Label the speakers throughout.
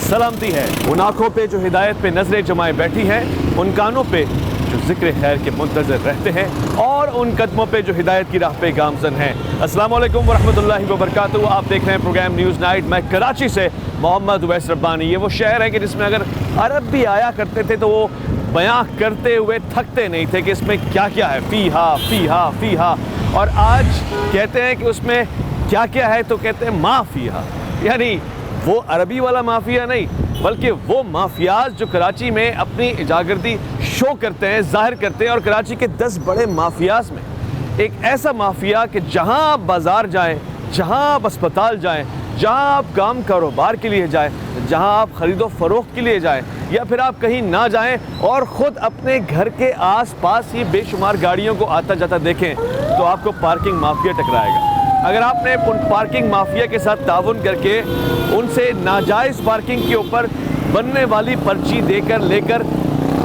Speaker 1: सलामती है उन आँखों पे जो हिदायत पे नजरें जमाए बैठी हैं, उन कानों पे जो जिक्र खैर के मुंतज़िर रहते हैं और उन कदमों पे जो हिदायत की राह पे गामज़न हैं। अस्सलाम वालेकुम वरहमतुल्लाहि वबरकातुहू। आप देख रहे हैं प्रोग्राम न्यूज़ नाइट। मैं कराची से मोहम्मद उवैस रब्बानी। ये वो शहर है कि जिसमें अगर अरब भी आया करते थे तो वो बयां करते हुए थकते नहीं थे कि इसमें क्या क्या है, फ़ीहा फ़ीहा फ़ीहा। और आज कहते हैं कि उसमें क्या क्या है तो कहते हैं माफ़िया, यानी वो अरबी वाला माफिया नहीं बल्कि वो माफियाज जो कराची में अपनी इजागर्दी शो करते हैं, जाहिर करते हैं। और कराची के 10 बड़े माफियाज में एक ऐसा माफिया कि जहां आप बाज़ार जाएं, जहां आप अस्पताल जाएं, जहां आप काम कारोबार के लिए जाएं, जहां आप ख़रीदो फ़रोख्त के लिए जाएं या फिर आप कहीं ना जाएं और ख़ुद अपने घर के आसपास ही बेशुमार गाड़ियों को आता जाता देखें तो आपको पार्किंग माफिया टकराएगा। अगर आपने उन पार्किंग माफिया के साथ ताउन करके उनसे नाजायज़ पार्किंग के ऊपर बनने वाली पर्ची देकर लेकर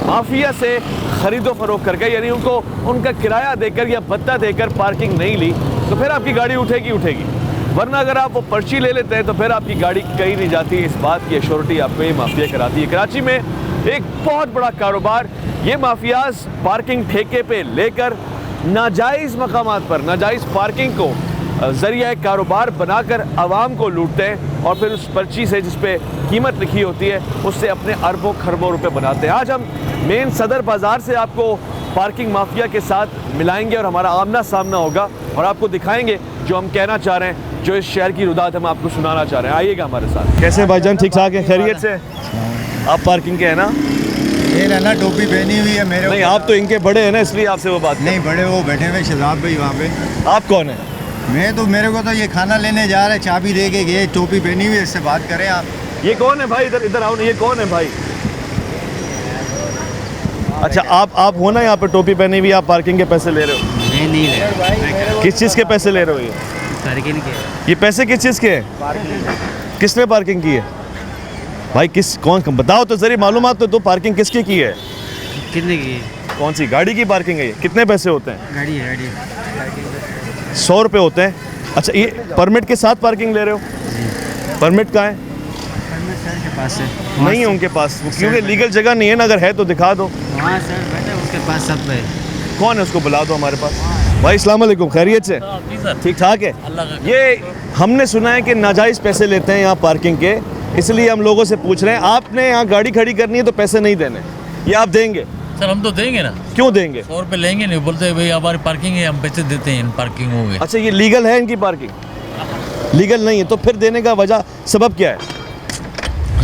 Speaker 1: माफिया से ख़रीदो फ़रोख्त कर गए, यानी उनको उनका किराया देकर या भत्ता देकर पार्किंग नहीं ली, तो फिर आपकी गाड़ी उठेगी। वरना अगर आप वो पर्ची ले लेते हैं तो फिर आपकी गाड़ी कहीं नहीं जाती। इस बात की एश्योरिटी आपको ये माफिया कराती है। कराची में एक बहुत बड़ा कारोबार ये माफियाज पार्किंग ठेके पे लेकर नाजायज़ मकामात पर नाजायज़ पार्किंग को ज़रिया कारोबार बनाकर आवाम को लूटते हैं और फिर उस पर्ची से जिस पे कीमत लिखी होती है उससे अपने अरबों खरबों रुपए बनाते हैं। आज हम मेन सदर बाज़ार से आपको पार्किंग माफिया के साथ मिलाएंगे और हमारा आमना सामना होगा और आपको दिखाएंगे जो हम कहना चाह रहे हैं, जो इस शहर की रुदात हम आपको सुनाना चाह रहे हैं। आइएगा हमारे साथ। कैसे भाईजान, ठीक ठाक है, खैरियत से? आप पार्किंग के हैं ना?
Speaker 2: ये ना टोपी पहनी हुई है मेरे।
Speaker 1: नहीं, आप तो इनके बड़े हैं ना, इसलिए आपसे वो बात
Speaker 2: नहीं, बड़े वो बैठे हुए शहजाद भाई वहाँ पे।
Speaker 1: आप कौन है?
Speaker 2: मैं तो मेरे को तो ये खाना लेने जा रहे, चाबी दे के गए, टोपी पहनी हुई है, इससे बात करें आप।
Speaker 1: ये कौन है भाई? इधर आओ ना, ये कौन है भाई? अच्छा, आप हो ना यहाँ पे टोपी पहनी हुई, आप पार्किंग के पैसे ले रहे हो?
Speaker 3: नहीं ले रहा।
Speaker 1: किस चीज़ के पैसे ले रहे हो? ये
Speaker 3: पार्किंग के।
Speaker 1: ये पैसे किस चीज़ के हैं? किसने पार्किंग की है भाई? कौन बताओ तो जरिए, मालूमात तो दो, पार्किंग किसकी की है?
Speaker 3: कितने की?
Speaker 1: कौन सी गाड़ी की पार्किंग है ये? कितने पैसे होते हैं?
Speaker 3: गाड़ी
Speaker 1: 100 रुपये होते हैं। अच्छा, ये परमिट के साथ पार्किंग ले रहे हो? परमिट कहाँ है?
Speaker 3: सर के पास है।
Speaker 1: नहीं है उनके पास, क्योंकि लीगल जगह नहीं है ना। अगर है तो दिखा दो।
Speaker 3: वहाँ सर बैठे उसके पास सब है।
Speaker 1: कौन है, उसको बुला दो हमारे पास। भाई अस्सलाम वालेकुम, खैरियत से? ठीक ठाक है। ये हमने सुना है कि नाजायज़ पैसे लेते हैं यहाँ पार्किंग के, इसलिए हम लोगों से पूछ रहे हैं। आपने यहाँ गाड़ी खड़ी करनी है तो पैसे नहीं देने, ये आप देंगे?
Speaker 4: सर हम तो देंगे ना।
Speaker 1: क्यों देंगे?
Speaker 4: 100 रुपये लेंगे नहीं, बोलते भाई हमारी पार्किंग है, हम पैसे देते हैं इन पार्किंग हो गए।
Speaker 1: अच्छा, ये लीगल है इनकी पार्किंग? लीगल नहीं है तो फिर देने का वजह सबब क्या है?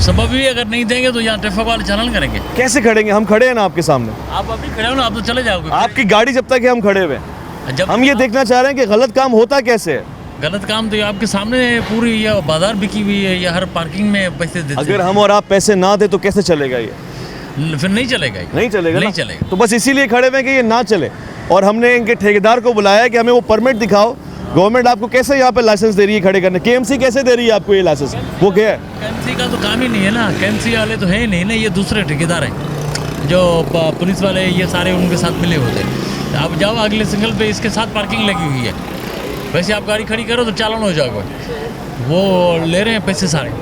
Speaker 4: सबब भी अगर नहीं देंगे तो यहाँ ट्रैफिक वाले चालान करेंगे।
Speaker 1: कैसे खड़ेंगे? हम खड़े हैं ना आपके सामने।
Speaker 4: आप अभी खड़े हो ना, आप तो चले जाओगे।
Speaker 1: आपकी गाड़ी जब तक है हम खड़े हुए हैं।
Speaker 4: जब
Speaker 1: हम ये देखना चाह रहे हैं कि गलत काम होता कैसे है।
Speaker 4: गलत काम तो ये आपके सामने पूरी ये बाजार बिकी हुई है, या हर पार्किंग में पैसे देते
Speaker 1: अगर हम और आप पैसे ना दे तो कैसे चलेगा ये?
Speaker 4: फिर नहीं चलेगा।
Speaker 1: नहीं चलेगा,
Speaker 4: नहीं
Speaker 1: ना?
Speaker 4: चलेगा।
Speaker 1: तो बस इसीलिए खड़े हुए हैं कि ये ना चले। और हमने इनके ठेकेदार को बुलाया है कि हमें वो परमिट दिखाओ। गवर्नमेंट आपको कैसे यहाँ पे लाइसेंस दे रही है खड़े करने? केएमसी कैसे दे रही है आपको ये लाइसेंस? वो क्या है?
Speaker 4: केएमसी का तो काम ही नहीं है ना। केएमसी वाले तो है ही नहीं ना, ये दूसरे ठेकेदार हैं जो पुलिस वाले, ये सारे उनके साथ मिले होते हैं। आप जाओ अगले सिंगल पे, इसके साथ पार्किंग लगी हुई है। वैसे आप गाड़ी खड़ी करो तो चालान हो जाएगा। वो ले रहे हैं पैसे सारे।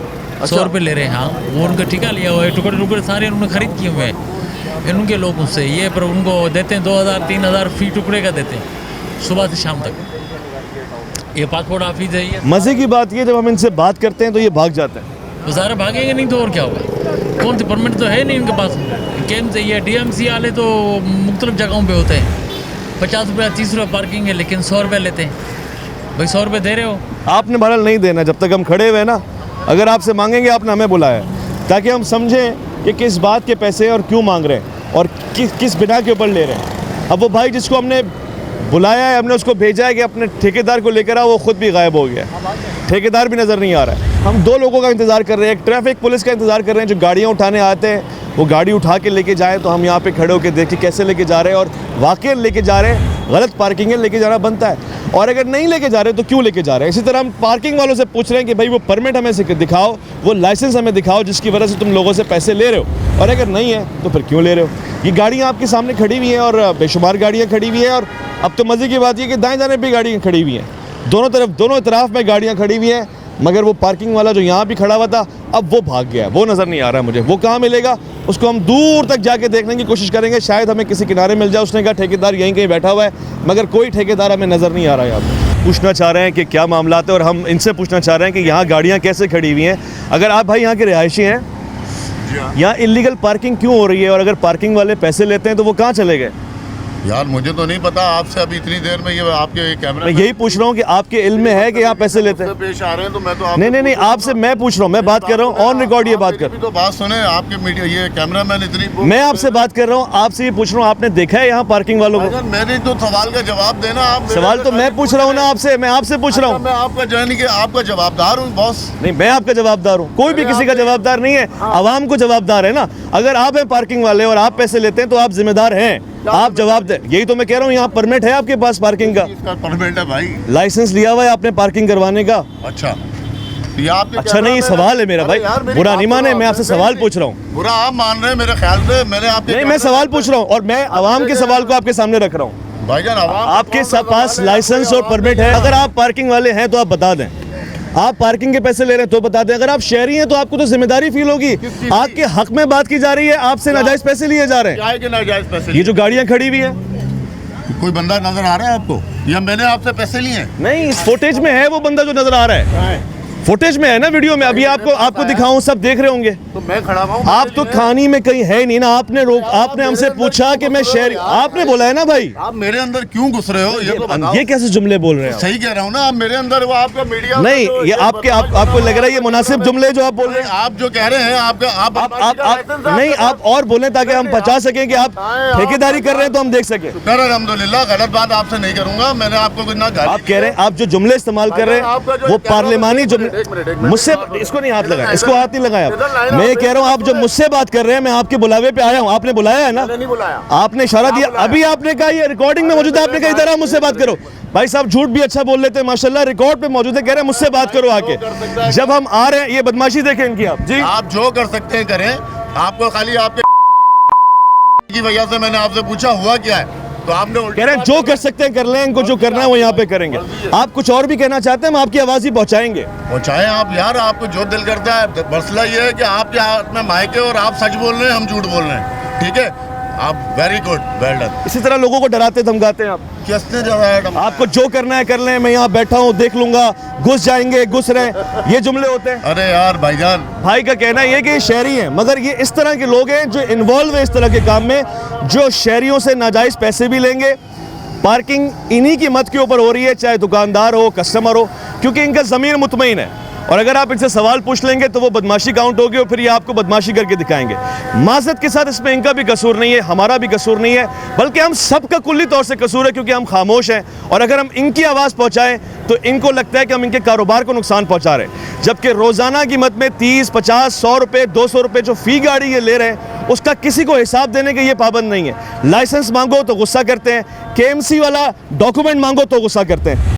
Speaker 4: 100 रुपये ले रहे हैं। हाँ, वो उनका ठेका लिया हुआ है, टुकड़े सारे उन्होंने खरीद किए हुए हैं उनके लोगों से। ये पर उनको देते हैं 2000-3000 फी टुकड़े का देते हैं सुबह से शाम तक। ये पासपोर्ट ऑफिस है। ये
Speaker 1: मज़े की बात ये, जब हम इनसे बात करते हैं तो ये भाग जाते हैं।
Speaker 4: तो सारे भागेंगे नहीं तो और क्या होगा? कौन सी परमिट तो है नहीं इनके पास। केएमसी ये DMC वाले तो मुख्तलिफ जगहों पे होते हैं। 50 रुपये 30 रुपये पार्किंग है, लेकिन 100 रुपये लेते हैं। भाई 100 रुपये दे रहे हो
Speaker 1: आपने बहरहाल नहीं देना जब तक हम खड़े हुए ना। अगर आपसे मांगेंगे, आपने हमें बुलाया ताकि हम समझें कि किस बात के पैसे और क्यों मांग रहे हैं और किस बिना के ऊपर ले रहे हैं। अब वो भाई जिसको हमने बुलाया है, हमने उसको भेजा है कि अपने ठेकेदार को लेकर आओ, वो खुद भी गायब हो गया। ठेकेदार भी नज़र नहीं आ रहा है। हम 2 लोगों का इंतज़ार कर रहे हैं। एक ट्रैफिक पुलिस का इंतज़ार कर रहे हैं जो गाड़ियाँ उठाने आते हैं, वो गाड़ी उठा के लेके जाए तो हम यहाँ पे खड़े होकर देखें कैसे लेके जा रहे हैं। और वाकई लेके जा रहे हैं, गलत पार्किंग है, लेके जाना बनता है। और अगर नहीं लेके जा रहे तो क्यों लेके जा रहे हैं? इसी तरह हम पार्किंग वालों से पूछ रहे हैं कि भाई वो परमिट हमें दिखाओ, वो लाइसेंस हमें दिखाओ जिसकी वजह से तुम लोगों से पैसे ले रहे हो। और अगर नहीं है तो फिर क्यों ले रहे हो? ये गाड़ियाँ आपके सामने खड़ी हुई हैं और बेशुमार गाड़ियाँ खड़ी हुई हैं। और अब तो मज़े की बात ये कि दाएं जाने भी गाड़ियाँ खड़ी हुई हैं, दोनों तरफ में गाड़ियाँ खड़ी हुई हैं। मगर वो पार्किंग वाला जो यहाँ भी खड़ा हुआ था अब वो भाग गया है, वो नज़र नहीं आ रहा है मुझे। वो कहाँ मिलेगा उसको हम दूर तक जाके देखने की कोशिश करेंगे, शायद हमें किसी किनारे मिल जाए। उसने कहा ठेकेदार यहीं कहीं बैठा हुआ है, मगर कोई ठेकेदार हमें नज़र नहीं आ रहा है। यहाँ पे पूछना चाह रहे हैं कि क्या मामला है, और हम इनसे पूछना चाह रहे हैं कि यहाँ गाड़ियाँ कैसे खड़ी हुई हैं। अगर आप भाई यहाँ के रिहायशी हैं, यहाँ इलीगल पार्किंग क्यों हो रही है, और अगर पार्किंग वाले पैसे लेते हैं तो वो कहाँ चले गए?
Speaker 5: यार मुझे तो नहीं पता, आपसे अभी इतनी देर में ये आपके कैमरा
Speaker 1: मैं यही पूछ रहा हूँ कि आपके इल्म में है कि यहाँ पैसे लेते हैं?
Speaker 5: पेश आ रहे हैं तो मैं तो
Speaker 1: नहीं, आपसे मैं पूछ रहा हूँ, मैं बात कर रहा हूँ, ऑन रिकॉर्ड ये बात कर रहा हूँ।
Speaker 5: तो बात सुने, आपके मीडिया ये कैमरामैन इतनी
Speaker 1: मैं आपसे बात कर रहा हूँ, आपसे ये पूछ रहा हूँ, आपने देखा है यहाँ पार्किंग वालों को?
Speaker 5: मेरे तो सवाल का जवाब देना। आप
Speaker 1: सवाल तो मैं पूछ रहा हूँ ना आपसे, मैं आपसे पूछ रहा हूँ।
Speaker 5: मैं आपका जानी कि आपका जवाबदार हूँ बॉस।
Speaker 1: नहीं, मैं आपका जवाबदार हूँ, कोई भी किसी का जवाबदार नहीं है, आवाम को जवाबदार है ना। अगर आप हैं पार्किंग वाले और आप पैसे लेते हैं तो आप जिम्मेदार हैं, आप जवाब दें। यही तो मैं कह रहा हूँ, यहाँ परमिट है आपके पास पार्किंग का?
Speaker 5: इसका परमिट है भाई,
Speaker 1: लाइसेंस लिया हुआ है आपने पार्किंग करवाने का?
Speaker 5: अच्छा ये आपके
Speaker 1: अच्छा नहीं, सवाल है मेरा भाई, बुरा नहीं माने, मैं आपसे सवाल पूछ रहा हूँ।
Speaker 5: बुरा आप मान रहे हैं मेरे ख्याल से, मैंने आपके
Speaker 1: नहीं, मैं सवाल पूछ रहा हूँ और मैं आवाम के सवाल को आपके सामने रख रहा हूँ।
Speaker 5: भाईजान
Speaker 1: आपके पास लाइसेंस और परमिट है? अगर आप पार्किंग वाले हैं तो आप बता दें, आप पार्किंग के पैसे ले रहे हैं तो बता दें। अगर आप शहरी हैं तो आपको तो जिम्मेदारी फील होगी, आपके हक में बात की जा रही है, आपसे नाजायज पैसे लिए जा रहे हैं।
Speaker 5: नाजायज पैसे
Speaker 1: ये जो गाड़ियां खड़ी हुई हैं,
Speaker 5: कोई बंदा नजर आ रहा है आपको, या मैंने आपसे पैसे लिए हैं?
Speaker 1: नहीं, इस फुटेज में है वो बंदा जो नजर आ रहा है, फुटेज में है ना, वीडियो में। अभी आपको दिखाऊं, सब देख रहे होंगे।
Speaker 5: तो मैं खड़ा हूँ,
Speaker 1: आप तो खानी में कहीं है नहीं ना। आपने हमसे पूछा कि मैं शहरी, आपने बोला है ना भाई।
Speaker 5: आप मेरे अंदर क्यों घुस रहे हो ये तो बताओ।
Speaker 1: ये कैसे जुमले बोल रहे हैं?
Speaker 5: सही कह रहा हूँ ना, आप मेरे अंदर वो आपका मीडिया
Speaker 1: नहीं, ये आपको लग रहा है ये मुनासिब जुमले जो आप बोल रहे हैं?
Speaker 5: आप जो कह रहे हैं आपका
Speaker 1: आप नहीं, आप और बोलें ताकि हम बचा सकें कि आप ठेकेदारी कर रहे हैं तो हम देख सकें।
Speaker 5: अल्हम्दुलिल्लाह, गलत बात आपसे नहीं करूंगा। मैंने आपको कुछ ना
Speaker 1: आप कह रहे हैं, आप जो जुमले इस्तेमाल कर रहे हैं वो पार्लिमानी जुमले, मुझसे इसको नहीं हाथ लगाया, इसको हाथ नहीं लगाया। मैं कह रहा हूँ आप जो मुझसे बात कर रहे हैं, मैं आपके बुलावे पे आया हूँ, आपने बुलाया है ना?
Speaker 5: नहीं बुलाया,
Speaker 1: आपने इशारा दिया, अभी आपने कहा, ये रिकॉर्डिंग में मौजूद है, आपने कहा इधर आओ मुझसे बात करो। भाई साहब झूठ भी अच्छा बोल लेते हैं माशाल्लाह, रिकॉर्ड पे मौजूद है, कह रहे हैं मुझसे बात करो आके। जब हम आ रहे हैं, ये बदमाशी देखें इनकी आप जी।
Speaker 5: आप जो कर सकते हैं करें, आपको खाली आपके की वजह से मैंने आपसे पूछा हुआ क्या है, तो आपने
Speaker 1: कह रहे हैं जो कर सकते हैं कर लें, इनको जो करना है वो यहाँ पे करेंगे। आप कुछ और भी कहना चाहते हैं? हम आपकी आवाज़ ही पहुँचाएंगे।
Speaker 5: पहुँचाएं आप यार, आपको जो दिल करता है। मसला ये है कि आपके हाथ में माइक है और आप सच बोल रहे हैं, हम झूठ बोल रहे हैं, ठीक है? आप वेरी गुड, वेल डन।
Speaker 1: इसी तरह लोगों को डराते धमकाते हैं आप।
Speaker 5: किसने डराया?
Speaker 1: आपको जो करना है कर लें, मैं यहाँ बैठा हूँ देख लूंगा, घुस जाएंगे घुस रहे, ये जुमले होते हैं।
Speaker 5: अरे यार भाईजान,
Speaker 1: भाई का कहना ये कि ये शहरी हैं, मगर ये इस तरह के लोग हैं जो इन्वॉल्व है इस तरह के काम में, जो शहरियों से नाजायज पैसे भी लेंगे। पार्किंग इन्हीं की मत के ऊपर हो रही है, चाहे दुकानदार हो, कस्टमर हो, क्योंकि इनका ज़मीर मुतमईन है। और अगर आप इनसे सवाल पूछ लेंगे तो वो बदमाशी काउंट होगी और फिर ये आपको बदमाशी करके दिखाएंगे। माज़रत के साथ इसमें इनका भी कसूर नहीं है, हमारा भी कसूर नहीं है, बल्कि हम सबका कुल्ली तौर से कसूर है, क्योंकि हम खामोश हैं। और अगर हम इनकी आवाज़ पहुँचाएँ तो इनको लगता है कि हम इनके कारोबार को नुकसान पहुँचा रहे हैं, जबकि रोज़ाना कीमत में 30, 50, 100 रुपये, 200 रुपये जो फ़ी गाड़ी ये ले रहे हैं, उसका किसी को हिसाब देने के ये पाबंद नहीं है। लाइसेंस मांगो तो गुस्सा करते हैं, KMC वाला डॉक्यूमेंट मांगो तो गुस्सा करते हैं।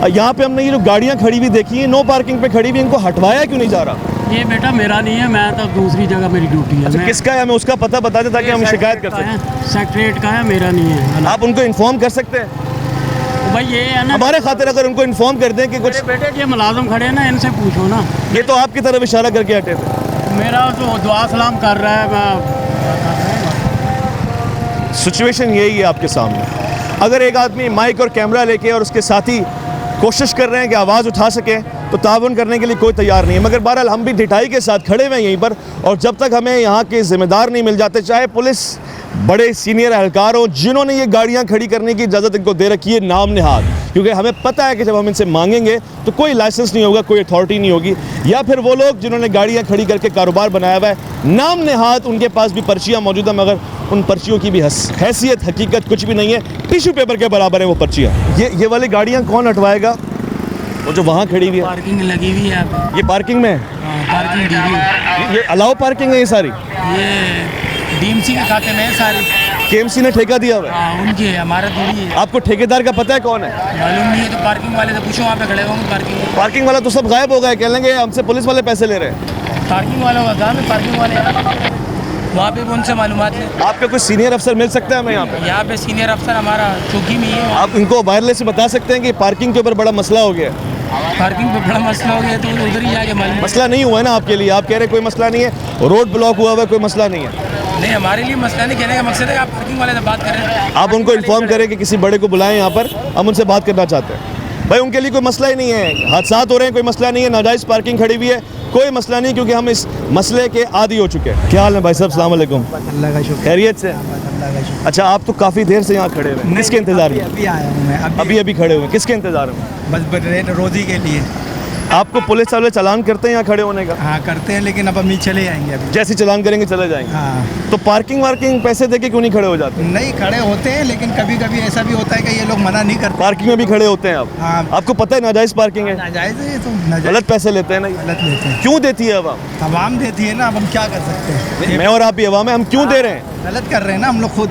Speaker 1: यहाँ पे हमने ये जो गाड़ियाँ खड़ी हुई देखी हैं, नो पार्किंग पे खड़ी हुई, इनको हटवाया क्यों नहीं जा रहा?
Speaker 6: ये बेटा मेरा नहीं है, मैं तो दूसरी जगह मेरी ड्यूटी है।
Speaker 1: अच्छा, किसका है? हमें उसका पता बता दें ताकि हम शिकायत कर सकें।
Speaker 6: सेक्रेटरीट का है, मेरा नहीं है।
Speaker 1: आप उनको इन्फॉर्म कर सकते हैं?
Speaker 6: तो भाई ये है ना,
Speaker 1: हमारे खातिर अगर उनको इन्फॉर्म कर दें कि कुछ,
Speaker 6: बेटे ये मुलाजिम खड़े हैं ना, इनसे पूछो ना।
Speaker 1: ये तो आपकी तरफ इशारा करके हटे थे।
Speaker 6: मेरा तो दुआ सलाम कर रहा है, मैं
Speaker 1: सिचुएशन यही है आपके सामने। अगर एक आदमी माइक और कैमरा लेके और उसके साथी कोशिश कर रहे हैं कि आवाज़ उठा सकें तो ताउन करने के लिए कोई तैयार नहीं है। मगर बहरहाल हम भी ढिठाई के साथ खड़े हुए हैं यहीं पर, और जब तक हमें यहाँ के ज़िम्मेदार नहीं मिल जाते, चाहे पुलिस बड़े सीनियर एहलकार हो जिन्होंने ये गाड़ियाँ खड़ी करने की इजाज़त इनको दे रखी है नाम निहाद, क्योंकि हमें पता है कि जब हम इनसे मांगेंगे तो कोई लाइसेंस नहीं होगा, कोई अथॉरिटी नहीं होगी, या फिर वो लोग जिन्होंने गाड़ियाँ खड़ी करके कारोबार बनाया हुआ है नाम निहाद, उनके पास भी पर्चियाँ मौजूद हैं, मगर उन पर्चियों की भी हैसियत हकीकत कुछ भी नहीं है, टिश्यू पेपर के बराबर है वो पर्चियाँ। ये वाली गाड़ियाँ कौन हटवाएगा? वो जो वहाँ खड़ी हुई है,
Speaker 6: पार्किंग लगी हुई है।
Speaker 1: ये पार्किंग में है?
Speaker 6: पार्किंग दी हुई है।
Speaker 1: ये अलाउ पार्किंग है ये सारी?
Speaker 6: ये DMC के खाते में है सारी।
Speaker 1: KMC ने ठेका दिया हुआ है?
Speaker 6: हाँ, उनकी है, हमारा थोड़ी है।
Speaker 1: आपको ठेकेदार का पता है कौन है?
Speaker 6: मालूम नहीं है, तो पार्किंग वाले से पूछो, वहाँ पे खड़े होंगे
Speaker 1: पार्किंग वाला तो सब गायब हो गए, कह लेंगे हमसे पुलिस वाले पैसे ले रहे हैं।
Speaker 6: पार्किंग वाले का काम है, पार्किंग वाले वहाँ पे भी उनसे मालूमात लें।
Speaker 1: आपका कोई सीनियर अफसर मिल सकता है हमें यहाँ पे?
Speaker 6: यहाँ पे सीनियर अफसर हमारा चौकी में ही है।
Speaker 1: आप इनको वायरलेस से बता सकते हैं कि पार्किंग के ऊपर बड़ा मसला हो गया है।
Speaker 6: पार्किंग पे बड़ा मसला हो गया तो उधर ही जाके मालूम।
Speaker 1: मसला नहीं हुआ है ना आपके लिए? आप कह रहे हैं कोई मसला नहीं है, रोड ब्लॉक हुआ हुआ है, कोई मसला नहीं है।
Speaker 6: नहीं, हमारे लिए मसला नहीं, कहने का मकसद है कि आप पार्किंग वाले से बात कर रहे हैं।
Speaker 1: आप उनको इन्फॉर्म करें कि किसी बड़े को बुलाएं यहाँ पर, हम उनसे बात करना चाहते हैं। भाई उनके लिए कोई मसला ही नहीं है, हादसात हो रहे हैं, कोई मसला नहीं है, नाजायज़ पार्किंग खड़ी हुई है, कोई मसला नहीं, क्योंकि हम इस मसले के आदी हो चुके हैं। क्या हाल है भाई साहब? अस्सलाम वालेकुम।
Speaker 2: अल्लाह का शुक्र,
Speaker 1: खैरियत से?
Speaker 2: अल्लाह का शुक्र।
Speaker 1: अच्छा, आप तो काफ़ी देर से यहाँ खड़े हुए हैं, किसके इंतज़ार में?
Speaker 2: अभी आया हूँ मैं,
Speaker 1: अभी खड़े हुए हैं, किसके इंतज़ार में?
Speaker 2: बस रोज़ी के लिए।
Speaker 1: आपको पुलिस वाले चालान करते हैं यहाँ खड़े होने का?
Speaker 2: हाँ करते हैं, लेकिन अब हम चले जाएंगे अभी।
Speaker 1: जैसे चालान करेंगे चले जाएंगे?
Speaker 2: हाँ
Speaker 1: तो पार्किंग वार्किंग पैसे देके क्यों नहीं खड़े हो जाते?
Speaker 2: नहीं, खड़े होते हैं, लेकिन कभी कभी ऐसा भी होता है कि ये लोग मना नहीं करते।
Speaker 1: पार्किंग में भी खड़े होते हैं आप?
Speaker 2: हाँ।
Speaker 1: आपको पता है नाजायज़ पार्किंग है?
Speaker 2: नाजायज़ है ये तो, नाजायज़
Speaker 1: गलत पैसे लेते हैं ना ये?
Speaker 2: गलत लेते हैं।
Speaker 1: क्यों देती है अवाम?
Speaker 2: आवाम देती है ना, अब हम क्या कर सकते हैं?
Speaker 1: मैं और आप भी अवाम है, हम क्यों दे रहे हैं?
Speaker 2: गलत कर रहे हैं ना हम लोग खुद।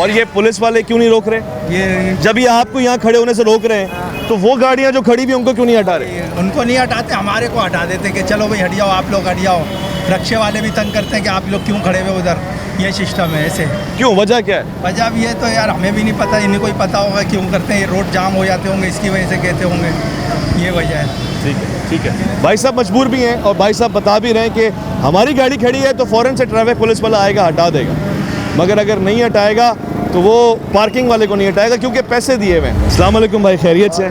Speaker 1: और ये पुलिस वाले क्यों नहीं रोक रहे?
Speaker 2: ये
Speaker 1: जब ये आपको यहाँ खड़े होने से रोक रहे हैं तो वो गाड़ियाँ जो खड़ी हुई उनको क्यों नहीं हटा रहे?
Speaker 2: उनको नहीं हटाते, हमारे को हटा देते हैं कि चलो भाई हट जाओ, आप लोग हट जाओ। रक्शे वाले भी तंग करते हैं कि आप लोग क्यों खड़े हुए उधर, ये सिस्टम है ऐसे।
Speaker 1: क्यों, वजह क्या है?
Speaker 2: वजह भी है तो यार हमें भी नहीं पता, इन्हीं को ही पता होगा क्यों करते हैं। ये रोड जाम हो जाते होंगे, इसकी वजह से कहते होंगे, ये वजह है।
Speaker 1: ठीक है। भाई साहब मजबूर भी हैं और भाई साहब बता भी रहे हैं कि हमारी गाड़ी खड़ी है तो फ़ौरन से ट्रैफिक पुलिस वाला आएगा, हटा देगा, मगर अगर नहीं हटाएगा तो वो पार्किंग वाले को नहीं हटाएगा क्योंकि पैसे दिए हुए हैं। अस्सलाम वालेकुम भाई, खैरियत से?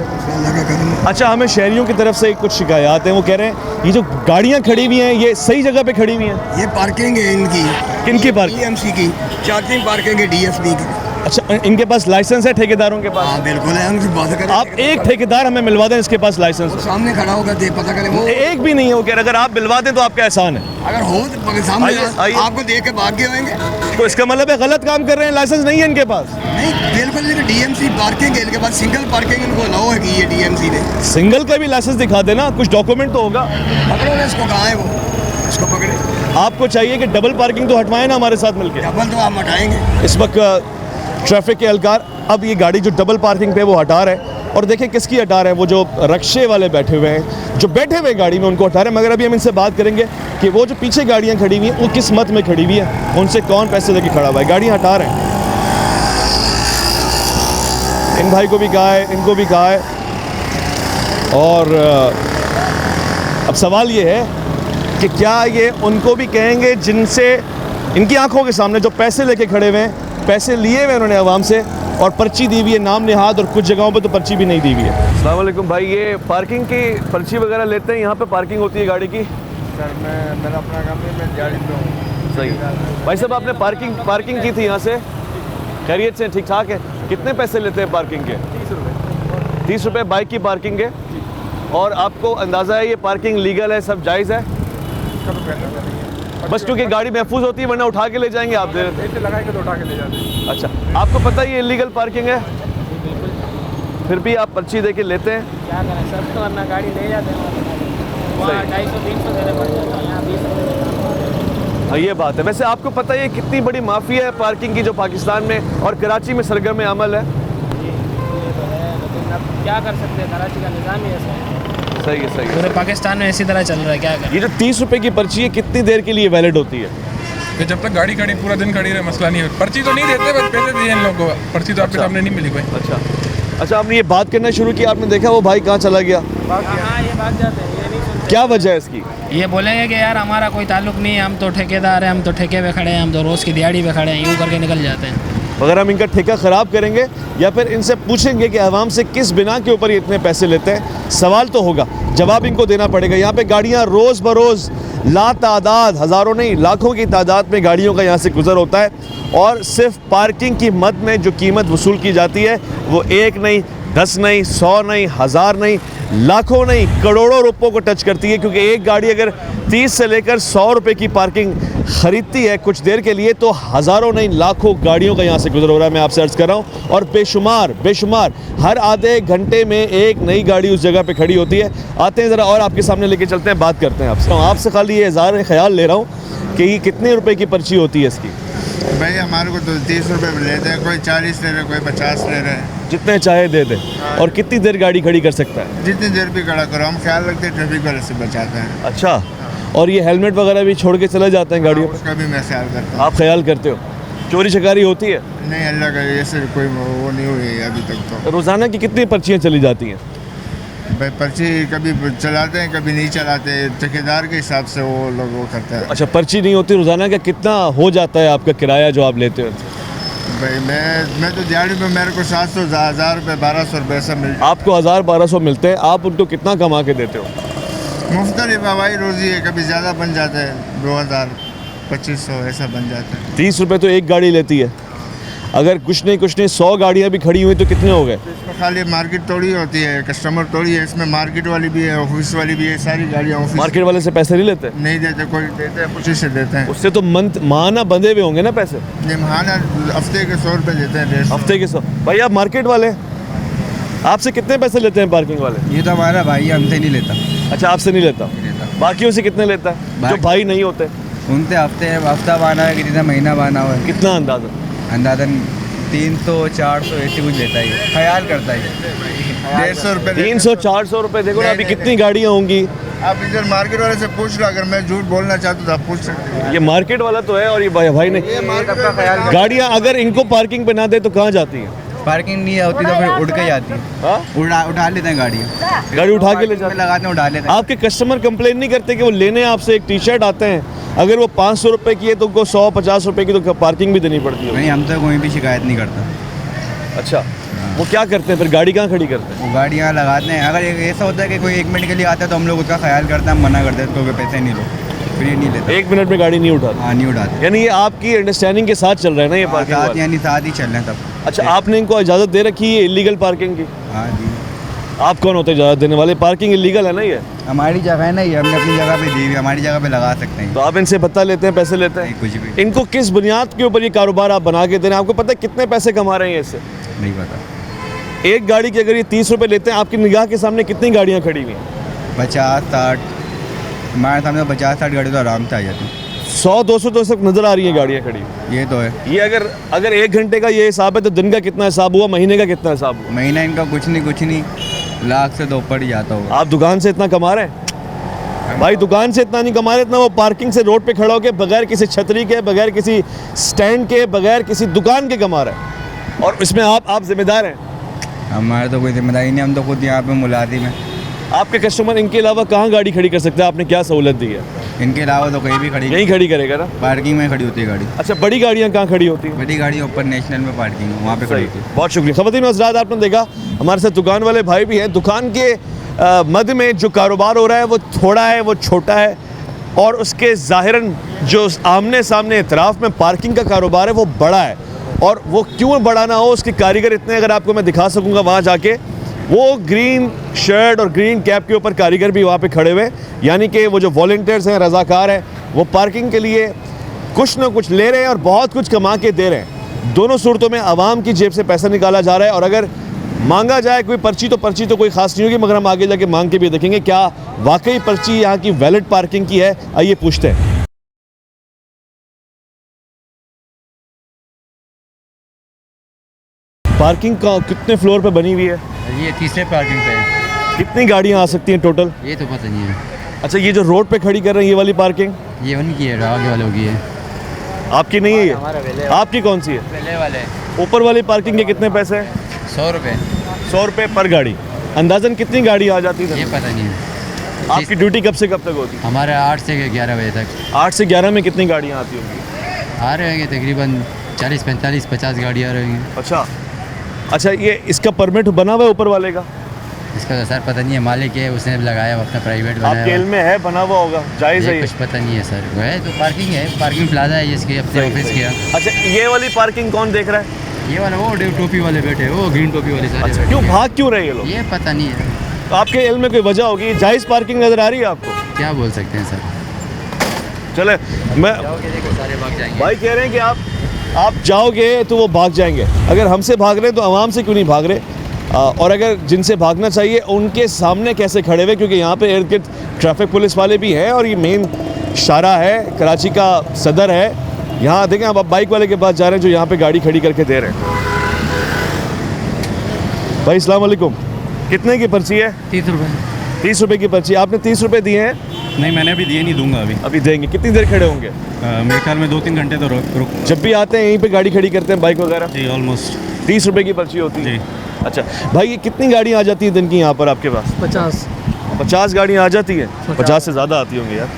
Speaker 1: अच्छा, हमें शहरियों की तरफ से कुछ शिकायत हैं, वो कह रहे हैं ये जो गाड़ियाँ खड़ी हुई हैं ये सही जगह पे खड़ी हुई हैं?
Speaker 7: ये पार्किंग है इनकी।
Speaker 1: किनकी पार्किंग?
Speaker 7: डीएमसी की चार्जिंग पार्किंग है, डीएसपी की।
Speaker 1: अच्छा, इनके पास लाइसेंस है ठेकेदारों के पास?
Speaker 7: हाँ बिल्कुल है, उनसे बात करें।
Speaker 1: आप एक ठेकेदार हमें मिलवा दें इसके पास लाइसेंस?
Speaker 7: सामने खड़ा होगा, देख पता करें। वो
Speaker 1: एक भी नहीं है, वो कह रहे अगर आप मिलवा दें तो आपका एहसान है।
Speaker 7: अगर हो तो सामने
Speaker 1: आइए।
Speaker 7: आपको देख के भाग गए होंगे।
Speaker 1: तो इसका मतलब है गलत काम कर रहे हैं, लाइसेंस नहीं है इनके पास?
Speaker 7: नहीं बिल्कुल, डीएमसी पार्किंग है इनके पास, सिंगल पार्किंग इनको अलाउ है कि ये डीएमसी ने।
Speaker 1: सिंगल का भी लाइसेंस दिखा देना, कुछ डॉक्यूमेंट तो होगा।
Speaker 7: पकड़ो ना इसको, कहाँ है वो, इसको पकड़े।
Speaker 1: आपको चाहिए कि डबल पार्किंग तो हटवाएं ना हमारे साथ मिलकर।
Speaker 7: डबल तो आप हटाएंगे।
Speaker 1: इस वक्त ट्रैफिक के एहलकार अब ये गाड़ी जो डबल पार्किंग पे वो हटा रहे हैं, और देखें किसकी हटा रहे हैं, वो जो रक्शे वाले बैठे हुए हैं, जो बैठे हुए गाड़ी में उनको हटा रहे हैं। मगर अभी हम इनसे बात करेंगे कि वो जो पीछे गाड़ियाँ खड़ी हुई हैं वो किस मत में खड़ी हुई है, उनसे कौन पैसे लेके खड़ा हुआ है। गाड़ियाँ हटा रहे हैं, इन भाई को भी कहा है, इनको भी कहा है, और अब सवाल ये है कि क्या ये उनको भी कहेंगे जिनसे इनकी आंखों के सामने जो पैसे लेके खड़े हुए हैं, पैसे लिए हुए उन्होंने आवाम से और पर्ची दी हुई है नाम निहाद, और कुछ जगहों पे तो पर्ची भी नहीं दी हुई है। अस्सलाम वालेकुम भाई, ये पार्किंग की पर्ची वगैरह लेते हैं, यहाँ पे पार्किंग होती है गाड़ी की?
Speaker 2: सर मेरा अपना काम है, मैं गाड़ी पे हूँ।
Speaker 1: सही। भाई साहब आपने पार्किंग की थी यहाँ से? खैरियत से? ठीक ठाक है। कितने पैसे लेते हैं पार्किंग के? 30 रुपये बाइक की पार्किंग के। और आपको अंदाज़ा है ये पार्किंग लीगल है, सब जायज़ है? बस क्योंकि गाड़ी महफूज होती है, वरना उठा के ले जाएंगे आप? दे रहे थे
Speaker 2: लगा के तो उठा के ले जाते हैं।
Speaker 1: अच्छा, आपको पता है ये इलीगल पार्किंग है, फिर भी आप पर्ची दे के लेते हैं?
Speaker 6: क्या करें सर, तो वरना गाड़ी ले जाते हैं, वहाँ 250-300 देने पड़ जाते हैं, यहाँ 20 रुपये।
Speaker 1: हाँ ये बात है। वैसे आपको पता है ये कितनी बड़ी माफिया है पार्किंग की जो पाकिस्तान में और कराची में सरगर्म अमल है?
Speaker 6: ये तो है, लेकिन अब क्या कर सकते हैं, कराची का निज़ाम ही ऐसा है।
Speaker 1: सही है, सही है।
Speaker 6: पूरे पाकिस्तान में इसी तरह चल रहा है, क्या करें।
Speaker 1: ये जो 30 रुपए की पर्ची है कितनी देर के लिए वैलिड होती है?
Speaker 8: कि जब तक गाड़ी खड़ी पूरा दिन खड़ी रहे मसला नहीं है। पर्ची तो नहीं देते, बस पैसे दिए इन लोगों को, पर्ची तो आपके सामने नहीं मिली कोई।
Speaker 1: अच्छा, आपने ये बात करना शुरू की, आपने देखा वो भाई कहाँ चला गया?
Speaker 6: हाँ ये भाग जाते हैं, ये नहीं सुनते।
Speaker 1: क्या वजह है इसकी?
Speaker 6: ये बोलेंगे कि यार हमारा कोई ताल्लुक नहीं है, हम तो ठेकेदार हैं, हम तो ठेके पे खड़े हैं, हम तो रोज़ की दिहाड़ी पे खड़े हैं, यूँ करके निकल जाते हैं।
Speaker 1: अगर हम इनका ठेका ख़राब करेंगे या फिर इनसे पूछेंगे कि आवाम से किस बिना के ऊपर ये इतने पैसे लेते हैं, सवाल तो होगा, जवाब इनको देना पड़ेगा। यहाँ पे गाड़ियाँ रोज़ बरोज़ लातादाद, हज़ारों नहीं लाखों की तादाद में गाड़ियों का यहाँ से गुज़र होता है, और सिर्फ पार्किंग की मद में जो कीमत वसूल की जाती है वो 1 नहीं, 10 नहीं, 100 नहीं, 1000 नहीं, लाखों नहीं, करोड़ों रुपयों को टच करती है। क्योंकि एक गाड़ी अगर 30 से लेकर 100 रुपये की पार्किंग ख़रीदती है कुछ देर के लिए, तो हज़ारों नहीं लाखों गाड़ियों का यहाँ से गुजर हो रहा है, मैं आपसे अर्ज़ कर रहा हूँ। और बेशुमार हर आधे घंटे में एक नई गाड़ी उस जगह पे खड़ी होती है। आते हैं ज़रा और आपके सामने लेके चलते हैं, बात करते हैं आपसे खाली ये इज़हार ख्याल ले रहा हूँ कि ये कितने रुपए की पर्ची होती है इसकी?
Speaker 2: भाई हमारे को तो 30 रुपये लेते हैं, कोई 40 ले रहे, कोई 50 ले रहे हैं,
Speaker 1: जितने चाहे दे दें। और कितनी देर गाड़ी खड़ी कर सकता है?
Speaker 2: जितनी देर भी खड़ा करो, हम ख्याल रखते हैं, ट्रैफिक वाले से बचाते हैं।
Speaker 1: अच्छा, और ये हेलमेट वगैरह भी छोड़ के चले जाते हैं गाड़ियों
Speaker 5: उसका भी मैं ख्याल करता
Speaker 1: पर। आप ख्याल करते हो? चोरी चकारी होती है?
Speaker 5: हूँ। नहीं, अल्लाह का ऐसे कोई वो नहीं हुई है अभी तक तो।
Speaker 1: रोज़ाना की कितनी पर्चियाँ चली जाती हैं?
Speaker 5: भाई पर्ची कभी चलाते हैं, कभी नहीं चलाते, ठेकेदार के हिसाब से वो लोग वो करते हैं।
Speaker 1: अच्छा, पर्ची नहीं होती। रोज़ाना का कितना हो जाता है आपका किराया जो आप लेते हो?
Speaker 5: भाई मैं तो दिहाड़ी में मेरे को 700 1000 रुपये 1200 रुपये ऐसा मिलता
Speaker 1: आपको 1000-1200 मिलते हैं, आप उनको कितना कमा के देते हो?
Speaker 5: है। मुख्तलिफ हवाई रोज़ी है, कभी ज़्यादा बन जाता है, 2000 2500 ऐसा बन जाता है।
Speaker 1: 30 रुपये तो एक गाड़ी लेती है। अगर कुछ नहीं 100 गाड़ियाँ भी खड़ी हुई तो कितने हो गए?
Speaker 5: इसमें खाली मार्केट थोड़ी होती है, कस्टमर थोड़ी है, इसमें मार्केट वाली भी है, ऑफिस वाली भी है, सारी गाड़ियाँ ऑफिस
Speaker 1: मार्केट वाले से पैसे नहीं लेते?
Speaker 5: नहीं देते, कोई देते हैं, कुछ ही से देते हैं।
Speaker 1: उससे तो माहाना बंधे हुए होंगे ना पैसे?
Speaker 5: ये महाना हफ्ते के 100 रुपये देते हैं, 150।
Speaker 1: हफ्ते के 100। भाई आप मार्केट वाले हैं, आपसे कितने पैसे लेते हैं पार्किंग वाले?
Speaker 7: ये तो हमारा भाई हमसे नहीं लेता।
Speaker 1: अच्छा, आपसे नहीं लेता, बाकियों से कितने लेता है जो भाई नहीं होते?
Speaker 7: उनसे हफ्ता बाना है, कितना महीना बाना हुआ है,
Speaker 1: कितना अंदाजा?
Speaker 7: अंदाजन 300 400 ऐसे कुछ लेता है, ख्याल करता है।
Speaker 5: 150 रुपये
Speaker 1: 300-400 रुपये। देखो ना अभी कितनी गाड़ियाँ होंगी।
Speaker 5: आप इधर मार्केट वाले से पूछ लो, अगर मैं झूठ बोलना चाहता तो आप पूछ सकते हैं।
Speaker 1: ये मार्केट वाला तो है और ये भाई ने गाड़ियाँ अगर इनको पार्किंग पे ना दे तो कहाँ जाती हैं?
Speaker 7: पार्किंग नहीं होती तो फिर उड़ के जाती है।
Speaker 1: हाँ?
Speaker 7: उठा लेते हैं गाड़ी,
Speaker 1: गाड़ी उठा के ले जाते हैं।
Speaker 7: लगाते हैं, उठा लेते हैं।
Speaker 1: आपके कस्टमर कंप्लेन नहीं करते कि वो लेने आपसे एक टी शर्ट आते हैं, अगर वो 500 रुपये की है तो उनको 100-50 रुपये की तो पार्किंग भी देनी पड़ती है?
Speaker 7: नहीं, हम तो कोई भी शिकायत नहीं करता।
Speaker 1: अच्छा, वो क्या करते हैं फिर? गाड़ी कहाँ खड़ी करते हैं?
Speaker 7: वो गाड़ी यहाँ लगाते हैं। अगर ऐसा होता है कि कोई 1 मिनट के लिए आता है तो हम लोग उसका ख्याल करते हैं, हम मना करते हैं तो पैसे नहीं लो, फिर ये नहीं लेते।
Speaker 1: 1 मिनट में गाड़ी नहीं उठाते?
Speaker 7: हाँ, नहीं उठाते।
Speaker 1: यानी ये आपकी अंडरस्टैंडिंग के साथ चल रहा है ना ये पार्किंग
Speaker 7: साथ
Speaker 1: वाला?
Speaker 7: यानी साथ ही चल रहे हैं तब।
Speaker 1: अच्छा, आपने इनको इजाज़त दे रखी है इलीगल पार्किंग की?
Speaker 7: हाँ जी।
Speaker 1: आप कौन होते हैं इजाज़त देने वाले? पार्किंग इलीगल है ना ये?
Speaker 7: हमारी जगह है ना, ये हमने अपनी जगह पे दी हुई, हमारी जगह पे लगा सकते हैं।
Speaker 1: तो आप इनसे भत्ता लेते हैं, पैसे लेते
Speaker 7: नहीं,
Speaker 1: हैं?
Speaker 7: कुछ भी
Speaker 1: इनको किस बुनियाद के ऊपर ये कारोबार आप बना के दे रहे हैं? आपको पता है कितने पैसे कमा रहे हैं इससे?
Speaker 7: नहीं पता।
Speaker 1: एक गाड़ी की अगर ये 30 रुपये लेते हैं, आपकी निगाह के सामने कितनी गाड़ियाँ खड़ी हुई हैं?
Speaker 7: 50-60 हमारे सामने 50-60 गाड़ी तो आराम से आ जाती है।
Speaker 1: 100-200 तो सब नज़र आ रही हैं गाड़ियाँ खड़ी हुई।
Speaker 7: ये तो है।
Speaker 1: ये अगर 1 घंटे का ये हिसाब है तो दिन का कितना हिसाब हुआ, महीने का कितना हिसाब हुआ?
Speaker 7: महीना इनका कुछ नहीं लाख से तो ऊपर ही जाता होगा।
Speaker 1: आप दुकान से इतना कमा रहे हैं? भाई दुकान से इतना नहीं कमा रहे, इतना वो पार्किंग से रोड पे खड़ा होकर बगैर किसी छतरी के, बगैर किसी स्टैंड के, बगैर किसी दुकान के कमा रहे हैं। और इसमें आप जिम्मेदार हैं?
Speaker 7: हमारे तो कोई जिम्मेदारी नहीं, हम तो खुद यहाँ पे मुलाजिम हैं।
Speaker 1: आपके कस्टमर इनके अलावा कहाँ गाड़ी खड़ी कर सकते हैं? आपने क्या सहूलत दी है?
Speaker 7: इनके अलावा तो कहीं भी खड़ी,
Speaker 1: यहीं खड़ी करेगा ना?
Speaker 7: पार्किंग में खड़ी होती है गाड़ी।
Speaker 1: अच्छा, बड़ी गाड़ियाँ कहाँ खड़ी होती हैं?
Speaker 7: बड़ी गाड़ी ऊपर नेशनल में पार्किंग है, वहाँ पे खड़ी होती है।
Speaker 1: बहुत शुक्रिया। ख़वातीन और हज़रात, आपने देखा हमारे साथ दुकान वाले भाई भी हैं। दुकान के मध्य में जो कारोबार हो रहा है वो थोड़ा है, वो छोटा है, और उसके ज़ाहिरन जो आमने सामने इतराफ़ में पार्किंग का कारोबार है वो बड़ा है। और वो क्यों बड़ा ना हो, उसके कारीगर इतने, अगर आपको मैं दिखा सकूँगा वहाँ जाके, वो ग्रीन शर्ट और ग्रीन कैप के ऊपर कारीगर भी वहाँ पे खड़े हुए, यानी कि वो जो वॉलंटियर्स हैं, रज़ाकार हैं, वो पार्किंग के लिए कुछ ना कुछ ले रहे हैं और बहुत कुछ कमा के दे रहे हैं। दोनों सूरतों में आवाम की जेब से पैसा निकाला जा रहा है। और अगर मांगा जाए कोई पर्ची तो कोई ख़ास नहीं होगी, मगर हम आगे जाके मांग के भी देखेंगे क्या वाकई पर्ची यहाँ की वैलिड पार्किंग की है। आइए पूछते हैं। पार्किंग का कितने फ्लोर पे बनी हुई है?
Speaker 3: ये तीसरे पार्किंग पे है।
Speaker 1: कितनी गाड़ियाँ आ सकती हैं टोटल?
Speaker 3: ये तो पता नहीं है।
Speaker 1: अच्छा, ये जो रोड पे खड़ी कर रहे हैं ये वाली पार्किंग
Speaker 3: ये उनकी है, आगे वालों की है।
Speaker 1: आपकी नहीं है ये? आपकी कौन सी है?
Speaker 3: पहले वाले
Speaker 1: ऊपर वाली पार्किंग के कितने पैसे हैं?
Speaker 3: 100 रुपये।
Speaker 1: 100 रुपये पर गाड़ी। अंदाजन कितनी गाड़ी आ जाती
Speaker 3: ये
Speaker 1: है?
Speaker 3: पता नहीं है।
Speaker 1: आपकी ड्यूटी कब से कब तक होती है?
Speaker 3: हमारे 8 से 11 बजे तक।
Speaker 1: 8 से 11 में कितनी गाड़ियाँ आती होंगी?
Speaker 3: आ रहे हैं तकरीबन 40, 45, 50 गाड़ी आ रही हैं।
Speaker 1: अच्छा, ये इसका परमिट बना हुआ है ऊपर वाले का?
Speaker 3: इसका तो सर पता नहीं है, मालिक है उसने लगाया, अपना प्राइवेट बनाया।
Speaker 1: आपके इल्म में है बना हुआ होगा? जायज़ है
Speaker 3: ये
Speaker 1: ये?
Speaker 3: कुछ पता नहीं है सर। वो है तो पार्किंग है, पार्किंग प्लाजा है इसके अपने ऑफिस के।
Speaker 1: अच्छा, ये वाली पार्किंग कौन देख रहा है?
Speaker 3: ये वाला वो टोपी वाले बैठे, वो ग्रीन टोपी वाले सारे बैठे
Speaker 1: क्यों
Speaker 3: हैं।
Speaker 1: भाग क्यों रहे ये लोग?
Speaker 3: ये पता नहीं है,
Speaker 1: तो आपके इल्म में कोई वजह होगी? जायज़ पार्किंग नज़र आ रही है आपको?
Speaker 3: क्या बोल सकते हैं सर।
Speaker 1: चले, मैं
Speaker 3: देखो सारे भाग जाएंगे।
Speaker 1: भाई कह रहे हैं कि आप जाओगे तो वो भाग जाएंगे। अगर हमसे भाग रहे हैं तो आवाम से क्यों नहीं भाग रहे? और अगर जिनसे भागना चाहिए उनके सामने कैसे खड़े हुए? क्योंकि यहाँ पे इर्द गिर्द ट्रैफिक पुलिस वाले भी हैं और ये मेन शारा है, कराची का सदर है। यहाँ देखें, आप बाइक वाले के पास जा रहे हैं जो यहाँ पे गाड़ी खड़ी करके दे रहे हैं। भाई अस्सलाम वालेकुम, कितने की पर्ची है?
Speaker 3: 30 रुपये।
Speaker 1: 30 रुपये की पर्ची। आपने 30 रुपये दिए हैं,
Speaker 9: नहीं, मैंने अभी दिए नहीं, दूंगा अभी।
Speaker 1: अभी देंगे? कितनी देर खड़े होंगे?
Speaker 9: मेरे ख्याल में 2-3 घंटे तो रुक।
Speaker 1: जब भी आते हैं यहीं पे गाड़ी खड़ी करते हैं, बाइक वगैरह?
Speaker 9: जी, ऑलमोस्ट
Speaker 1: 30 रुपए की पर्ची होती है?
Speaker 9: जी।
Speaker 1: अच्छा भाई, ये कितनी गाड़ियाँ आ जाती हैं दिन की यहाँ पर आपके पास? 50 गाड़ियाँ आ जाती हैं? 50 से ज़्यादा आती होंगी यार।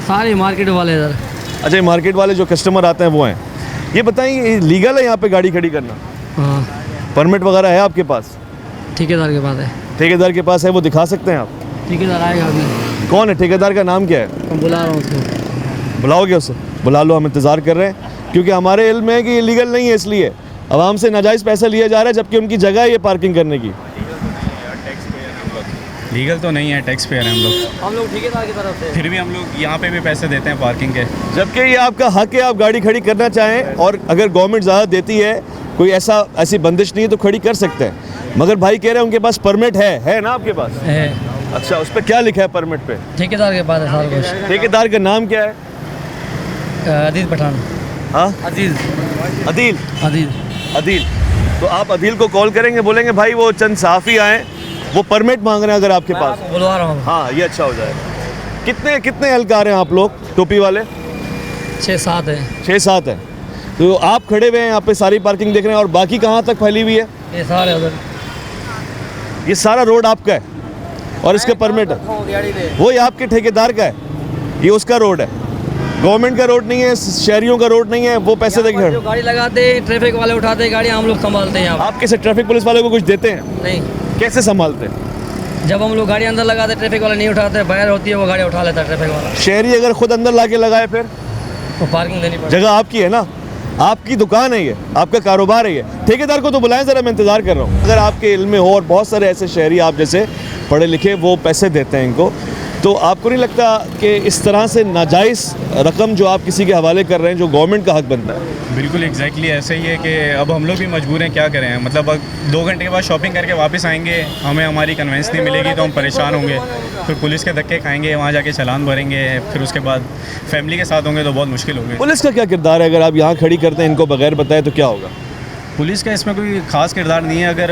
Speaker 6: सारे मार्केट वाले इधर।
Speaker 1: अच्छा, ये मार्केट वाले जो कस्टमर आते हैं वो हैं। ये बताइए, लीगल है यहाँ पे गाड़ी खड़ी करना?
Speaker 6: हाँ,
Speaker 1: परमिट वगैरह है आपके पास?
Speaker 6: ठेकेदार के पास है।
Speaker 1: ठेकेदार के पास है, वो दिखा सकते हैं आप?
Speaker 6: ठेकेदार आएगा अभी।
Speaker 1: कौन है ठेकेदार? का नाम क्या है?
Speaker 6: मैं बुला रहा हूँ उसको।
Speaker 1: बुलाओगे उसे? बुला लो, हम इंतज़ार कर रहे हैं, क्योंकि हमारे इल्म है कि ये लीगल नहीं है, इसलिए आवाम से नाजायज़ पैसा लिया जा रहा है, जबकि उनकी जगह है ये पार्किंग करने की।
Speaker 9: लीगल तो नहीं है, टैक्स पेयर हैं हम लोग
Speaker 6: ठेकेदार की तरफ से।
Speaker 9: फिर भी हम लोग यहाँ पे भी पैसे देते हैं पार्किंग के।
Speaker 1: जबकि ये आपका हक है, आप गाड़ी खड़ी करना चाहें, और अगर गवर्नमेंट ज़्यादा देती है, कोई ऐसी बंदिश नहीं है, तो खड़ी कर सकते हैं। मगर भाई कह रहे हैं उनके पास परमिट है ना आपके पास?
Speaker 6: है।
Speaker 1: अच्छा, उस पर क्या लिखा है परमिट पे?
Speaker 6: ठेकेदार के पास है सारा कुछ।
Speaker 1: ठेकेदार का नाम क्या है?
Speaker 6: अदील पठान।
Speaker 1: हाँ,
Speaker 6: अदील।
Speaker 1: अदील।
Speaker 6: अदील।
Speaker 1: अदील। तो आप अदील को कॉल करेंगे, बोलेंगे भाई वो चंद साफ़ी आए, वो परमिट मांग रहे हैं अगर आपके पास?
Speaker 6: बुलवा रहा हूँ।
Speaker 1: हाँ, ये अच्छा हो जाएगा। कितने एहलकार हैं आप लोग टोपी वाले?
Speaker 6: 6-7 है।
Speaker 1: 6-7 हैं। तो आप खड़े हुए हैं यहाँ पे, सारी पार्किंग देख रहे हैं, और बाकी कहाँ तक फैली हुई है?
Speaker 6: ये सारे उधर।
Speaker 1: ये सारा रोड आपका है और इसका परमिट है? वो ये आपके ठेकेदार का है, ये उसका रोड है, गवर्नमेंट का रोड नहीं है, शहरियों का रोड नहीं है। वो पैसे देके
Speaker 6: जो गाड़ी लगाते हैं, ट्रैफिक वाले उठाते हैं गाड़ी, हम लोग संभालते हैं यहाँ।
Speaker 1: आप कैसे ट्रैफिक पुलिस वाले को कुछ देते हैं?
Speaker 6: नहीं।
Speaker 1: कैसे संभालते हैं?
Speaker 6: जब हम लोग गाड़ी अंदर लगाते, ट्रैफिक वाला नहीं उठाते, बाहर होती है वो गाड़ी उठा लेता है ट्रैफिक वाला।
Speaker 1: शहरी अगर खुद अंदर ला के लगाए फिर?
Speaker 6: तो पार्किंग देनी पड़ेगी।
Speaker 1: जगह आपकी है ना, आपकी दुकान है, ये आपका कारोबार है। ये ठेकेदार को तो बुलाएं ज़रा, मैं इंतज़ार कर रहा हूँ। अगर आपके इल्म में हो, और बहुत सारे ऐसे शहरी आप जैसे पढ़े लिखे वो पैसे देते हैं इनको, तो आपको नहीं लगता कि इस तरह से नाजायज़ रकम जो आप किसी के हवाले कर रहे हैं, जो गवर्नमेंट का हक बनता है?
Speaker 9: बिल्कुल एग्जैक्टली ऐसा ही है कि अब हम लोग भी मजबूर हैं, क्या करें। मतलब अब 2 घंटे के बाद शॉपिंग करके वापस आएंगे, हमें हमारी कन्वेंस नहीं मिलेगी तो हम परेशान होंगे, फिर पुलिस के धक्के खाएंगे, वहाँ जाके चालान भरेंगे, फिर उसके बाद फैमिली के साथ होंगे तो बहुत मुश्किल होगी।
Speaker 1: पुलिस का क्या किरदार है? अगर आप यहाँ खड़ी करते हैं इनको बगैर बताए तो क्या होगा?
Speaker 9: पुलिस का इसमें कोई ख़ास किरदार नहीं है। अगर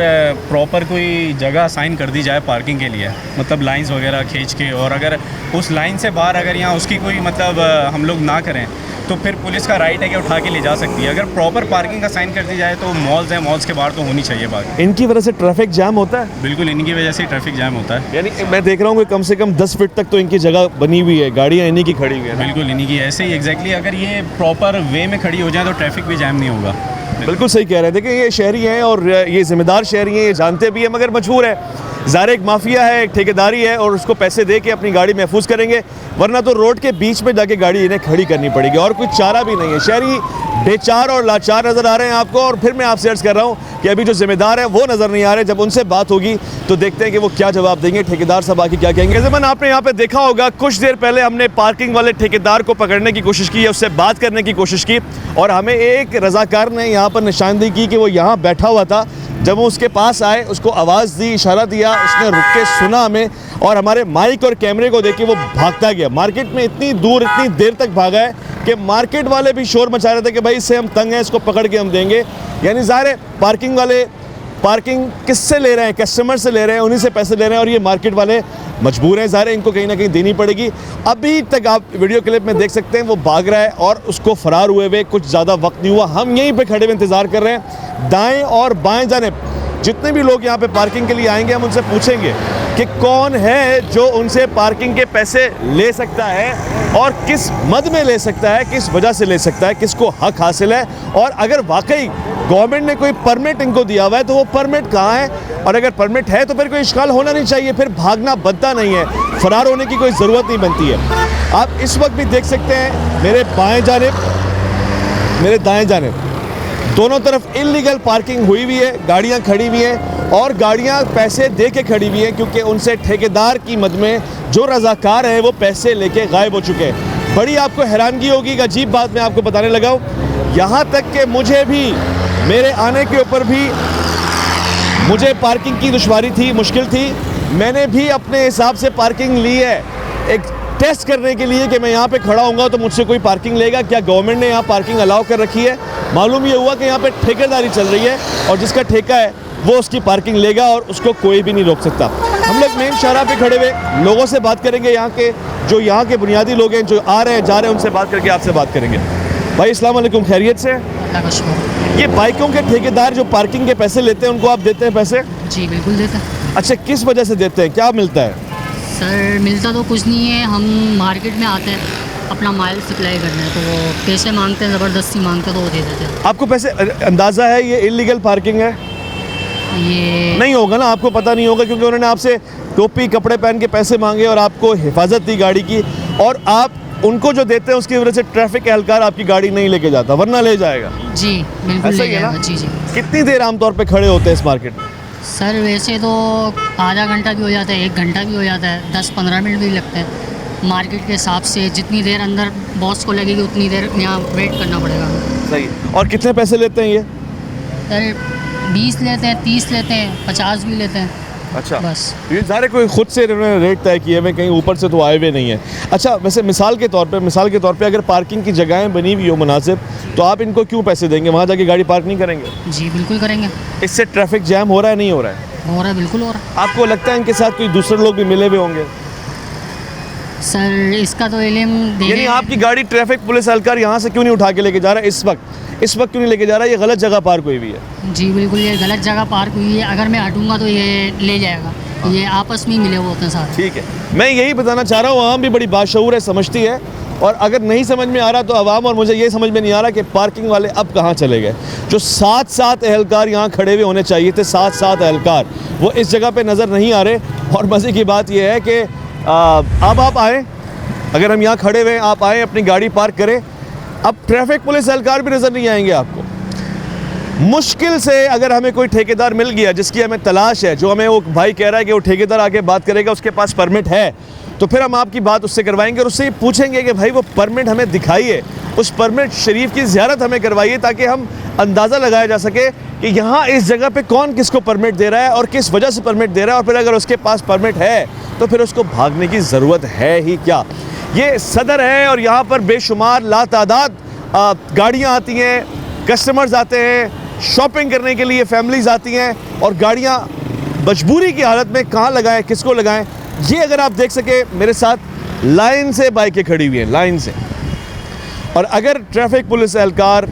Speaker 9: प्रॉपर कोई जगह असाइन कर दी जाए पार्किंग के लिए, मतलब लाइंस वगैरह खींच के, और अगर उस लाइन से बाहर अगर यहाँ उसकी कोई मतलब हम लोग ना करें, तो फिर पुलिस का राइट है कि उठा के ले जा सकती है। अगर प्रॉपर पार्किंग असाइन कर दी जाए तो मॉल्स हैं, मॉल्स के बाहर तो होनी चाहिए पार्किंग।
Speaker 1: इनकी वजह से ट्रैफिक जाम होता है?
Speaker 9: बिल्कुल, इनकी वजह से ट्रैफिक जाम होता है।
Speaker 1: यानी मैं देख रहा हूँ कि कम से कम 10 फीट तक तो इनकी जगह बनी हुई है, गाड़ियाँ इन्हीं की खड़ी हुई है।
Speaker 9: बिल्कुल इन्हीं की, ऐसे ही एग्जैक्टली अगर ये प्रॉपर वे में खड़ी हो जाए तो ट्रैफिक भी जाम नहीं होगा।
Speaker 1: बिल्कुल सही कह रहे हैं। देखिए, ये शहरी हैं और ये जिम्मेदार शहरी हैं, ये जानते भी हैं, मगर मजबूर है। ज़ाहिर एक माफिया है, एक ठेकेदारी है, और उसको पैसे दे के अपनी गाड़ी महफूज करेंगे, वरना तो रोड के बीच में जाके गाड़ी इन्हें खड़ी करनी पड़ेगी, और कोई चारा भी नहीं है। शहरी बेचार और लाचार नज़र आ रहे हैं आपको, और फिर मैं आपसे अर्ज़ कर रहा हूँ कि अभी जो जिम्मेदार है वो नज़र नहीं आ रहे। जब उनसे बात होगी तो देखते हैं कि वो क्या जवाब देंगे, ठेकेदार साहब आके क्या कहेंगे। ज़मान, आपने यहाँ पे देखा होगा, कुछ देर पहले हमने पार्किंग वाले ठेकेदार को पकड़ने की कोशिश की है, उससे बात करने की कोशिश की, और हमें एक रज़ाकार ने यहाँ पर निशानदेही की कि वो यहाँ बैठा हुआ था। जब वो उसके पास आए, उसको आवाज़ दी, इशारा दिया, उसने रुक के सुना हमें, और हमारे माइक और कैमरे को देख के वो भागता गया। मार्केट में इतनी दूर, इतनी देर तक भागा है कि मार्केट वाले भी शोर मचा रहे थे कि भाई इससे हम तंग हैं, इसको पकड़ के हम देंगे। यानी ज़ाहिर है पार्किंग वाले पार्किंग किससे ले रहे हैं? कस्टमर से ले रहे हैं, उन्हीं से पैसे ले रहे हैं, और ये मार्केट वाले मजबूर हैं, ज़ाहिर है इनको कहीं ना कहीं देनी पड़ेगी। अभी तक आप वीडियो क्लिप में देख सकते हैं वो भाग रहा है, और उसको फ़रार हुए हुए कुछ ज़्यादा वक्त नहीं हुआ। हम यहीं पे खड़े हुए इंतज़ार कर रहे हैं। दाएं और बाएं जानिब जितने भी लोग यहाँ पे पार्किंग के लिए आएंगे, हम उनसे पूछेंगे कि कौन है जो उनसे पार्किंग के पैसे ले सकता है, और किस मद में ले सकता है, किस वजह से ले सकता है, किसको हक हासिल है, और अगर वाकई गवर्नमेंट ने कोई परमिट इनको दिया हुआ है तो वो परमिट कहाँ है, और अगर परमिट है तो फिर कोई इश्काल होना नहीं चाहिए, फिर भागना बनता नहीं है, फरार होने की कोई ज़रूरत नहीं बनती है। आप इस वक्त भी देख सकते हैं मेरे बाएं जानिब, मेरे दाएं जानिब, दोनों तरफ इल्लीगल पार्किंग हुई हुई है, गाड़ियां खड़ी हुई हैं, और गाड़ियां पैसे दे के खड़ी हुई हैं, क्योंकि उनसे ठेकेदार की मद में जो रज़ाकार हैं वो पैसे लेके गायब हो चुके हैं। बड़ी आपको हैरानगी होगी, एक अजीब बात मैं आपको बताने लगा हूँ, यहाँ तक कि मुझे भी, मेरे आने के ऊपर भी मुझे पार्किंग की दुश्वारी थी, मुश्किल थी। मैंने भी अपने हिसाब से पार्किंग ली है, एक टेस्ट करने के लिए कि मैं यहाँ पे खड़ा होऊंगा तो मुझसे कोई पार्किंग लेगा क्या, गवर्नमेंट ने यहाँ पार्किंग अलाउ कर रखी है। मालूम ये हुआ कि यहाँ पे ठेकेदारी चल रही है, और जिसका ठेका है वो उसकी पार्किंग लेगा, और उसको कोई भी नहीं रोक सकता। हम लोग मेन शाहराह पे खड़े हुए लोगों से बात करेंगे, यहाँ के जो यहाँ के बुनियादी लोग हैं जो आ रहे हैं जा रहे हैं उनसे बात करके आपसे बात करेंगे। भाई अस्सलाम वालेकुम, खैरियत से?
Speaker 6: अल्लाह का शुक्र।
Speaker 1: ये बाइकों के ठेकेदार जो पार्किंग के पैसे लेते हैं उनको आप देते हैं पैसे?
Speaker 6: जी बिल्कुल देता है।
Speaker 1: अच्छा, किस वजह से देते हैं, क्या मिलता है?
Speaker 6: सर मिलता तो कुछ नहीं है, हम मार्केट में आते हैं अपना माल सप्लाई करने, तो वो पैसे मांगते हैं, ज़बरदस्ती मांगते हैं तो वो दे देते हैं।
Speaker 1: आपको पैसे अंदाज़ा है ये इलीगल पार्किंग है?
Speaker 6: ये
Speaker 1: नहीं होगा ना, आपको पता नहीं होगा क्योंकि उन्होंने आपसे टोपी कपड़े पहन के पैसे मांगे और आपको हिफाजत दी गाड़ी की, और आप उनको जो देते हैं उसकी वजह से ट्रैफिक एहलकार आपकी गाड़ी नहीं लेके जाता, वरना ले जाएगा।
Speaker 6: जी बिल्कुल
Speaker 1: ऐसा
Speaker 6: ले
Speaker 1: ही है ना?
Speaker 6: जाएगा। जी जी
Speaker 1: कितनी देर आमतौर पे खड़े होते हैं इस मार्केट में?
Speaker 6: सर वैसे तो आधा घंटा भी हो जाता है, 1 घंटा भी हो जाता है, 10-15 मिनट भी लगते हैं। मार्केट के हिसाब से जितनी देर अंदर बॉस को लगेगी उतनी देर यहाँ वेट करना पड़ेगा।
Speaker 1: सही। और कितने पैसे लेते हैं ये?
Speaker 6: सर 20 लेते हैं, 30 लेते हैं, 50 भी लेते हैं।
Speaker 1: अच्छा,
Speaker 6: बस।
Speaker 1: ये सारे कोई खुद से इन्होंने रेट तय किए हुए, कहीं ऊपर से तो आए हुए नहीं है। अच्छा, वैसे मिसाल के तौर पे अगर पार्किंग की जगहें बनी हुई हो मुनासिब, तो आप इनको क्यों पैसे देंगे? वहाँ जाके गाड़ी पार्क नहीं करेंगे?
Speaker 6: जी बिल्कुल करेंगे।
Speaker 1: इससे ट्रैफिक जैम हो रहा है, नहीं हो रहा है?
Speaker 6: हो रहा है, बिल्कुल हो रहा है।
Speaker 1: आपको लगता है इनके साथ कोई दूसरे लोग भी मिले हुए होंगे?
Speaker 6: सर इसका तो इल्म
Speaker 1: यानी
Speaker 6: देने
Speaker 1: आपकी गाड़ी ट्रैफिक पुलिस एहलकार यहाँ से क्यों नहीं उठा के लेके जा रहा है इस वक्त क्यों नहीं लेके जा रहा है? ये गलत जगह पार्क हुई हुई है।
Speaker 6: जी बिल्कुल, ये गलत जगह पार्क हुई है, अगर मैं हटूंगा तो ये ले जाएगा। ये आपस में ही मिले हुए होते हैं सारे।
Speaker 1: ठीक है, मैं यही बताना चाह रहा हूँ, आवाम भी बड़ी बाशऊर है, समझती है, और अगर नहीं समझ में आ रहा तो आवाम और मुझे ये समझ में नहीं आ रहा कि पार्किंग वाले अब कहाँ चले गए। जो 7 एहलकार यहाँ खड़े हुए होने चाहिए थे, 7 एहलकार, वो इस जगह पे नज़र नहीं आ रहे। और मज़े की बात यह है कि अब आप आएँ, अगर हम यहाँ खड़े हुए हैं, आप आएँ अपनी गाड़ी पार्क करें, अब ट्रैफिक पुलिस एहलकार भी नज़र नहीं आएंगे आपको। मुश्किल से अगर हमें कोई ठेकेदार मिल गया जिसकी हमें तलाश है, जो हमें वो भाई कह रहा है कि वो ठेकेदार आके बात करेगा, उसके पास परमिट है, तो फिर हम आपकी बात उससे करवाएंगे और उससे ये पूछेंगे कि भाई वो परमिट हमें दिखाइए, उस परमिट शरीफ की ज़ियारत हमें करवाइए, ताकि हम अंदाज़ा लगाया जा सके कि यहाँ इस जगह पे कौन किसको परमिट दे रहा है और किस वजह से परमिट दे रहा है, और फिर अगर उसके पास परमिट है तो फिर उसको भागने की ज़रूरत है ही क्या। ये सदर है और यहाँ पर बेशुमार लातादाद गाड़ियाँ आती हैं, कस्टमर्स आते हैं, शॉपिंग करने के लिए फैमिलीज़ आती हैं, और गाड़ियाँ मजबूरी की हालत में कहाँ लगाएं, किसको लगाएं, ये अगर आप देख सके, मेरे साथ लाइन से बाइकें खड़ी हुई हैं, लाइन से। और अगर ट्रैफिक पुलिस एहलकार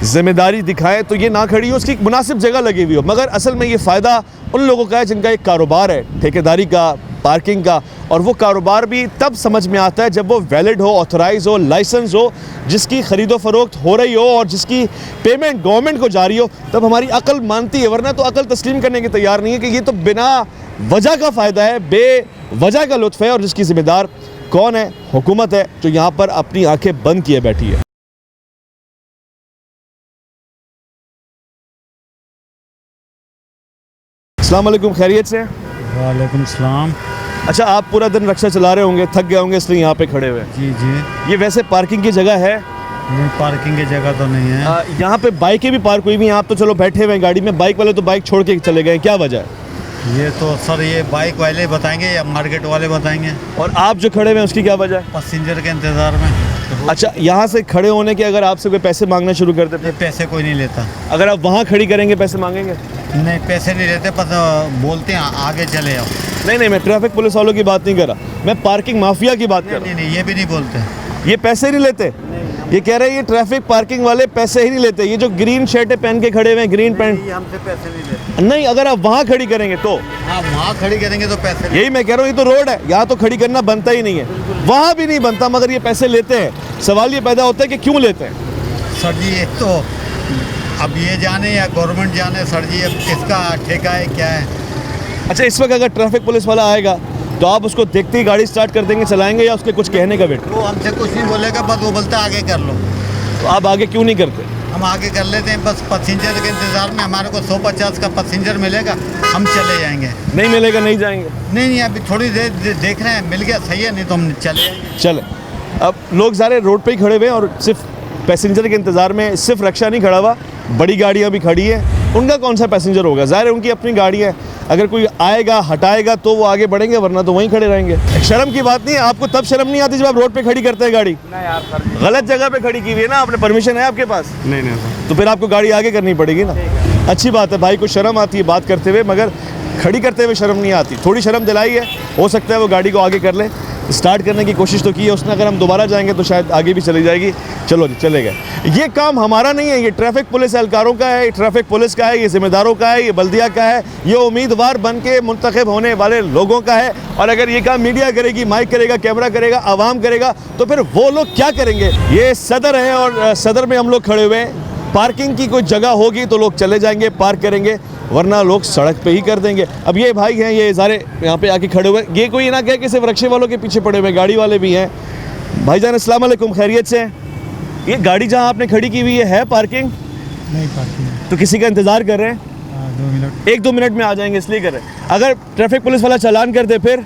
Speaker 1: ज़िम्मेदारी दिखाए तो ये ना खड़ी हो, उसकी मुनासिब जगह लगी हुई हो। मगर असल में ये फ़ायदा उन लोगों का है जिनका एक कारोबार है ठेकेदारी का, पार्किंग का, और वो कारोबार भी तब समझ में आता है जब वो वैलिड हो, ऑथराइज हो, लाइसेंस हो, जिसकी ख़रीदो फरोख्त हो रही हो और जिसकी पेमेंट गवर्नमेंट को जारी हो, तब हमारी अकल मानती है। वरना तो अकल तस्लीम करने की तैयार नहीं है कि ये तो बिना वजह का फ़ायदा है, बेवजह का लुत्फ़ है, और जिसकी ज़िम्मेदार कौन है? हुकूमत है, जो यहाँ पर अपनी आंखें बंद किए बैठी है। अस्सलाम वालेकुम, खैरियत से?
Speaker 10: वालेकुम सलाम।
Speaker 1: अच्छा, आप पूरा दिन रक्षा चला रहे होंगे, थक गए होंगे, इसलिए यहाँ पे खड़े हुए?
Speaker 10: जी जी।
Speaker 1: ये वैसे पार्किंग की जगह है?
Speaker 10: नहीं, पार्किंग की जगह तो नहीं है।
Speaker 1: यहाँ पे बाइकें भी पार्क हुई हुई हैं, आप तो चलो बैठे हुए हैं गाड़ी में, बाइक वाले तो बाइक छोड़ के चले गए, क्या वजह है?
Speaker 10: ये तो सर ये बाइक वाले बताएंगे या मार्केट वाले बताएंगे।
Speaker 1: और आप जो खड़े हुए हैं उसकी क्या वजह है?
Speaker 10: पैसेंजर के इंतज़ार में।
Speaker 1: अच्छा, यहाँ से खड़े होने के अगर आपसे कोई पैसे मांगना शुरू कर देते?
Speaker 10: पैसे कोई नहीं लेता।
Speaker 1: अगर आप वहाँ खड़ी करेंगे पैसे मांगेंगे?
Speaker 10: नहीं, पैसे नहीं लेते, बस बोलते हैं आगे चले आओ।
Speaker 1: नहीं, मैं ट्रैफिक पुलिस वालों की बात नहीं कर रहा, मैं पार्किंग माफिया की बात कर रहा हूँ।
Speaker 10: नहीं, ये भी नहीं बोलते।
Speaker 1: ये पैसे नहीं लेते? ये कह रहे हैं ये ट्रैफिक पार्किंग वाले पैसे ही नहीं लेते। ये जो ग्रीन शर्टें पहन के खड़े हुए हैं, ग्रीन पैंट,
Speaker 10: हमसे पैसे नहीं लेते।
Speaker 1: नहीं, अगर आप वहाँ खड़ी करेंगे तो?
Speaker 10: हाँ, वहाँ खड़ी करेंगे तो पैसे।
Speaker 1: यही मैं कह रहा हूँ, ये तो रोड है, यहाँ तो खड़ी करना बनता ही नहीं है, वहाँ भी नहीं बनता, मगर ये पैसे लेते हैं। सवाल ये पैदा होता है कि क्यों लेते हैं?
Speaker 10: सर जी ये तो अब ये जाने या गवर्नमेंट जाने सर जी, अब किसका ठेका है क्या है।
Speaker 1: अच्छा, इस वक्त अगर ट्रैफिक पुलिस वाला आएगा तो आप उसको देखते ही गाड़ी स्टार्ट कर देंगे, चलाएंगे, या उसके कुछ कहने का वेट?
Speaker 10: वो हमसे कुछ नहीं बोलेगा, बस वो बोलता है आगे कर लो।
Speaker 1: तो आप आगे क्यों नहीं करते?
Speaker 10: हम आगे कर लेते हैं, बस पैसेंजर के इंतज़ार में। हमारे को 150 का पैसेंजर मिलेगा, हम चले जाएंगे।
Speaker 1: नहीं मिलेगा, नहीं जाएंगे?
Speaker 10: नहीं, अभी थोड़ी देर देख रहे हैं, मिल गया सही है, नहीं तो हम चले जाएंगे।
Speaker 1: चले, अब लोग सारे रोड पे ही खड़े हुए हैं और सिर्फ पैसेंजर के इंतज़ार में। सिर्फ रक्षा नहीं खड़ा हुआ, बड़ी गाड़ियाँ भी खड़ी हैं, उनका कौन सा पैसेंजर होगा? ज़ाहिर है उनकी अपनी गाड़ी है, अगर कोई आएगा हटाएगा तो वो आगे बढ़ेंगे, वरना तो वहीं खड़े रहेंगे। शर्म की बात नहीं है, आपको तब शर्म नहीं आती जब आप रोड पे खड़ी करते हैं गाड़ी?
Speaker 6: नहीं यार सर,
Speaker 1: गलत जगह पे खड़ी की हुई है ना आपने, परमिशन है आपके पास?
Speaker 10: नहीं सर।
Speaker 1: तो फिर आपको गाड़ी आगे करनी पड़ेगी ना। अच्छी बात है, भाई को शर्म आती है बात करते हुए, मगर खड़ी करते हुए शर्म नहीं आती। थोड़ी शर्म दिलाई है, हो सकता है वो गाड़ी को आगे कर ले। स्टार्ट करने की कोशिश तो की है उसने, अगर हम दोबारा जाएंगे तो शायद आगे भी चली जाएगी। चलो जी चले गए। ये काम हमारा नहीं है, ये ट्रैफिक पुलिस एहलकारों का है, ये ट्रैफिक पुलिस का है, ये जिम्मेदारों का है, ये बल्दिया का है, ये उम्मीदवार बन के मुंतखब होने वाले लोगों का है। और अगर ये काम मीडिया करेगी, माइक करेगा, कैमरा करेगा, आवाम करेगा, तो फिर वो लोग क्या करेंगे? ये सदर है और सदर में हम लोग खड़े हुए हैं। पार्किंग की कोई जगह होगी तो लोग चले जाएंगे, पार्क करेंगे, वरना लोग सड़क पे ही कर देंगे। अब ये भाई हैं, ये सारे यहाँ पे आके खड़े हुए, ये कोई ना कहे कि सिर्फ रिक्शे वालों के पीछे पड़े हुए, गाड़ी वाले भी हैं। भाईजान अस्सलाम वालेकुम, खैरियत से? ये गाड़ी जहाँ आपने खड़ी की हुई है पार्किंग?
Speaker 2: नहीं पार्किंग।
Speaker 1: तो किसी का इंतज़ार कर रहे हैं?
Speaker 2: 2 मिनट।
Speaker 1: 1-2 मिनट में आ जाएंगे इसलिए कर रहे हैं। अगर ट्रैफिक पुलिस वाला चालान कर दे फिर?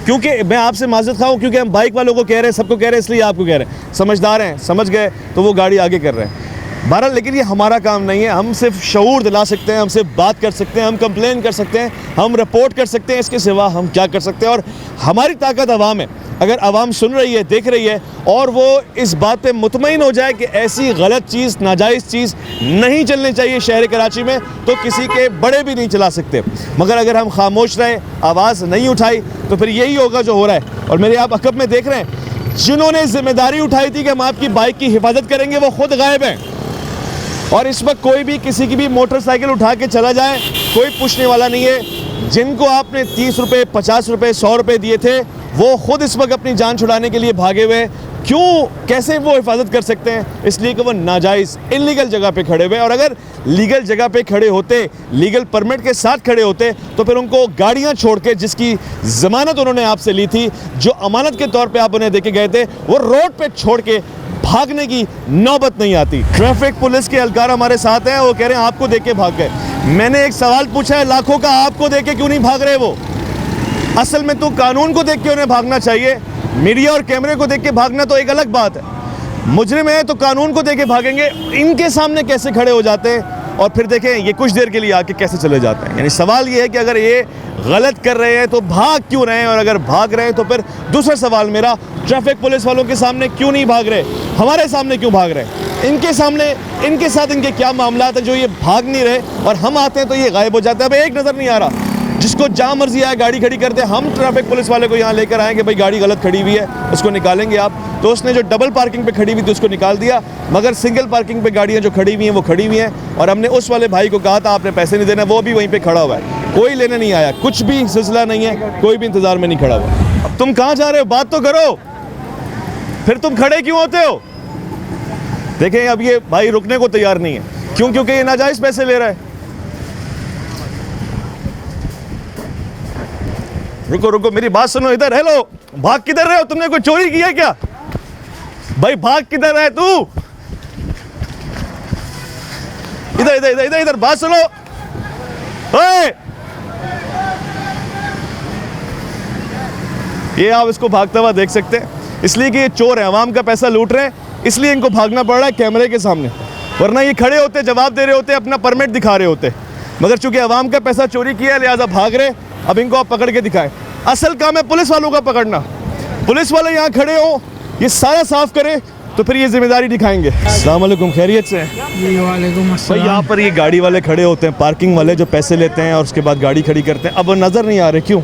Speaker 1: क्योंकि मैं आपसे माजरत खाऊं, क्योंकि हम बाइक वालों को कह रहे हैं, सबको कह रहे हैं, इसलिए आपको कह रहे हैं। समझदार हैं, समझ गए तो वो गाड़ी आगे कर रहे हैं। बहरहाल लेकिन ये हमारा काम नहीं है, हम सिर्फ शऊर दिला सकते हैं, हम सिर्फ बात कर सकते हैं, हम कंप्लेन कर सकते हैं, हम रिपोर्ट कर सकते हैं, इसके सिवा हम क्या कर सकते हैं? और हमारी ताकत आवाम है। अगर आवाम सुन रही है, देख रही है और वो इस बात पे मुतमईन हो जाए कि ऐसी गलत चीज़, नाजायज़ चीज़ नहीं चलनी चाहिए शहर कराची में, तो किसी के बड़े भी नहीं चला सकते। मगर अगर हम खामोश रहे, आवाज़ नहीं उठाई, तो फिर यही होगा जो हो रहा है। और मेरे आप अकब में देख रहे हैं, जिन्होंने जिम्मेदारी उठाई थी कि हम आपकी बाइक की हिफाजत करेंगे, वो खुद गायब हैं। और इस वक्त कोई भी किसी की भी मोटरसाइकिल उठा के चला जाए, कोई पूछने वाला नहीं है। जिनको आपने 30 रुपये, 50 रुपये, 100 रुपये दिए थे, वो खुद इस वक्त अपनी जान छुड़ाने के लिए भागे हुए। क्यों, कैसे वो हिफाजत कर सकते हैं? इसलिए कि वो नाजायज़ इल्लीगल जगह पे खड़े हुए। और अगर लीगल जगह पे खड़े होते, लीगल परमिट के साथ खड़े होते, तो फिर उनको गाड़ियां छोड़ के, जिसकी ज़मानत उन्होंने आपसे ली थी, जो अमानत के तौर पे आप उन्हें देके गए थे, वो रोड पे छोड़ के भागने की नौबत नहीं आती। ट्रैफिक पुलिस के एहलकार हमारे साथ हैं, वो कह रहे हैं आपको देख के भाग गए। मैंने एक सवाल पूछा है लाखों का, आपको देख के क्यों नहीं भाग रहे वो? असल में तो कानून को देख के उन्हें भागना चाहिए। मीडिया और कैमरे को देख के भागना तो एक अलग बात है। मुजरिम है तो कानून को देख के भागेंगे, इनके सामने कैसे खड़े हो जाते हैं और फिर देखें ये कुछ देर के लिए आके कैसे चले जाते हैं। यानी सवाल ये है कि अगर ये गलत कर रहे हैं तो भाग क्यों रहे हैं, और अगर भाग रहे हैं तो फिर दूसरा सवाल मेरा, ट्रैफिक पुलिस वालों के सामने क्यों नहीं भाग रहे, हमारे सामने क्यों भाग रहे हैं? इनके सामने, इनके साथ इनके क्या मामला है जो ये भाग नहीं रहे, और हम आते हैं तो ये गायब हो जाते हैं। अब एक नज़र नहीं आ रहा, जिसको जहाँ मर्जी आए गाड़ी खड़ी करते हैं। हम ट्रैफिक पुलिस वाले को यहाँ लेकर आएंगे, भाई गाड़ी गलत खड़ी हुई है, उसको निकालेंगे आप। तो उसने जो डबल पार्किंग पे खड़ी हुई थी उसको निकाल दिया, मगर सिंगल पार्किंग पे गाड़ियाँ जो खड़ी हुई हैं वो खड़ी हुई हैं। और हमने उस वाले भाई को कहा था आपने पैसे नहीं देना, वो भी वहीं पे खड़ा हुआ है, कोई लेने नहीं आया, कुछ भी सिलसिला नहीं है, कोई भी इंतज़ार में नहीं खड़ा हुआ। अब तुम कहाँ जा रहे हो, बात तो करो, फिर तुम खड़े क्यों होते हो? देखें अब ये भाई रुकने को तैयार नहीं है। क्यों? क्योंकि ये नाजायज़ पैसे ले रहा है। रुको रुको, मेरी बात सुनो, इधर। हेलो, भाग किधर रहे हो? तुमने कोई चोरी की है क्या? भाई भाग किधर है तू? इधर इधर इधर इधर इधर, बात सुनो। ओए, ये आप इसको भागता हुआ देख सकते हैं, इसलिए कि ये चोर है, आवाम का पैसा लूट रहे हैं, इसलिए इनको भागना पड़ रहा है कैमरे के सामने। वरना ये खड़े होते, जवाब दे रहे होते, अपना परमिट दिखा रहे होते, मगर चूंकि आवाम का पैसा चोरी किया है लिहाजा भाग रहे। अब इनको आप पकड़ के दिखाएं। असल काम है पुलिस वालों का पकड़ना। पुलिस वाले यहाँ खड़े हो, ये सारा साफ करें, तो फिर ये जिम्मेदारी दिखाएंगे। अस्सलाम वालेकुम, खैरियत से?
Speaker 2: वालेकुम
Speaker 1: भाई
Speaker 2: अस्सलाम।
Speaker 1: यहाँ पर ये गाड़ी वाले खड़े होते हैं, पार्किंग वाले जो पैसे लेते हैं और उसके बाद गाड़ी खड़ी करते हैं, अब वो नज़र नहीं आ रहे, क्यों?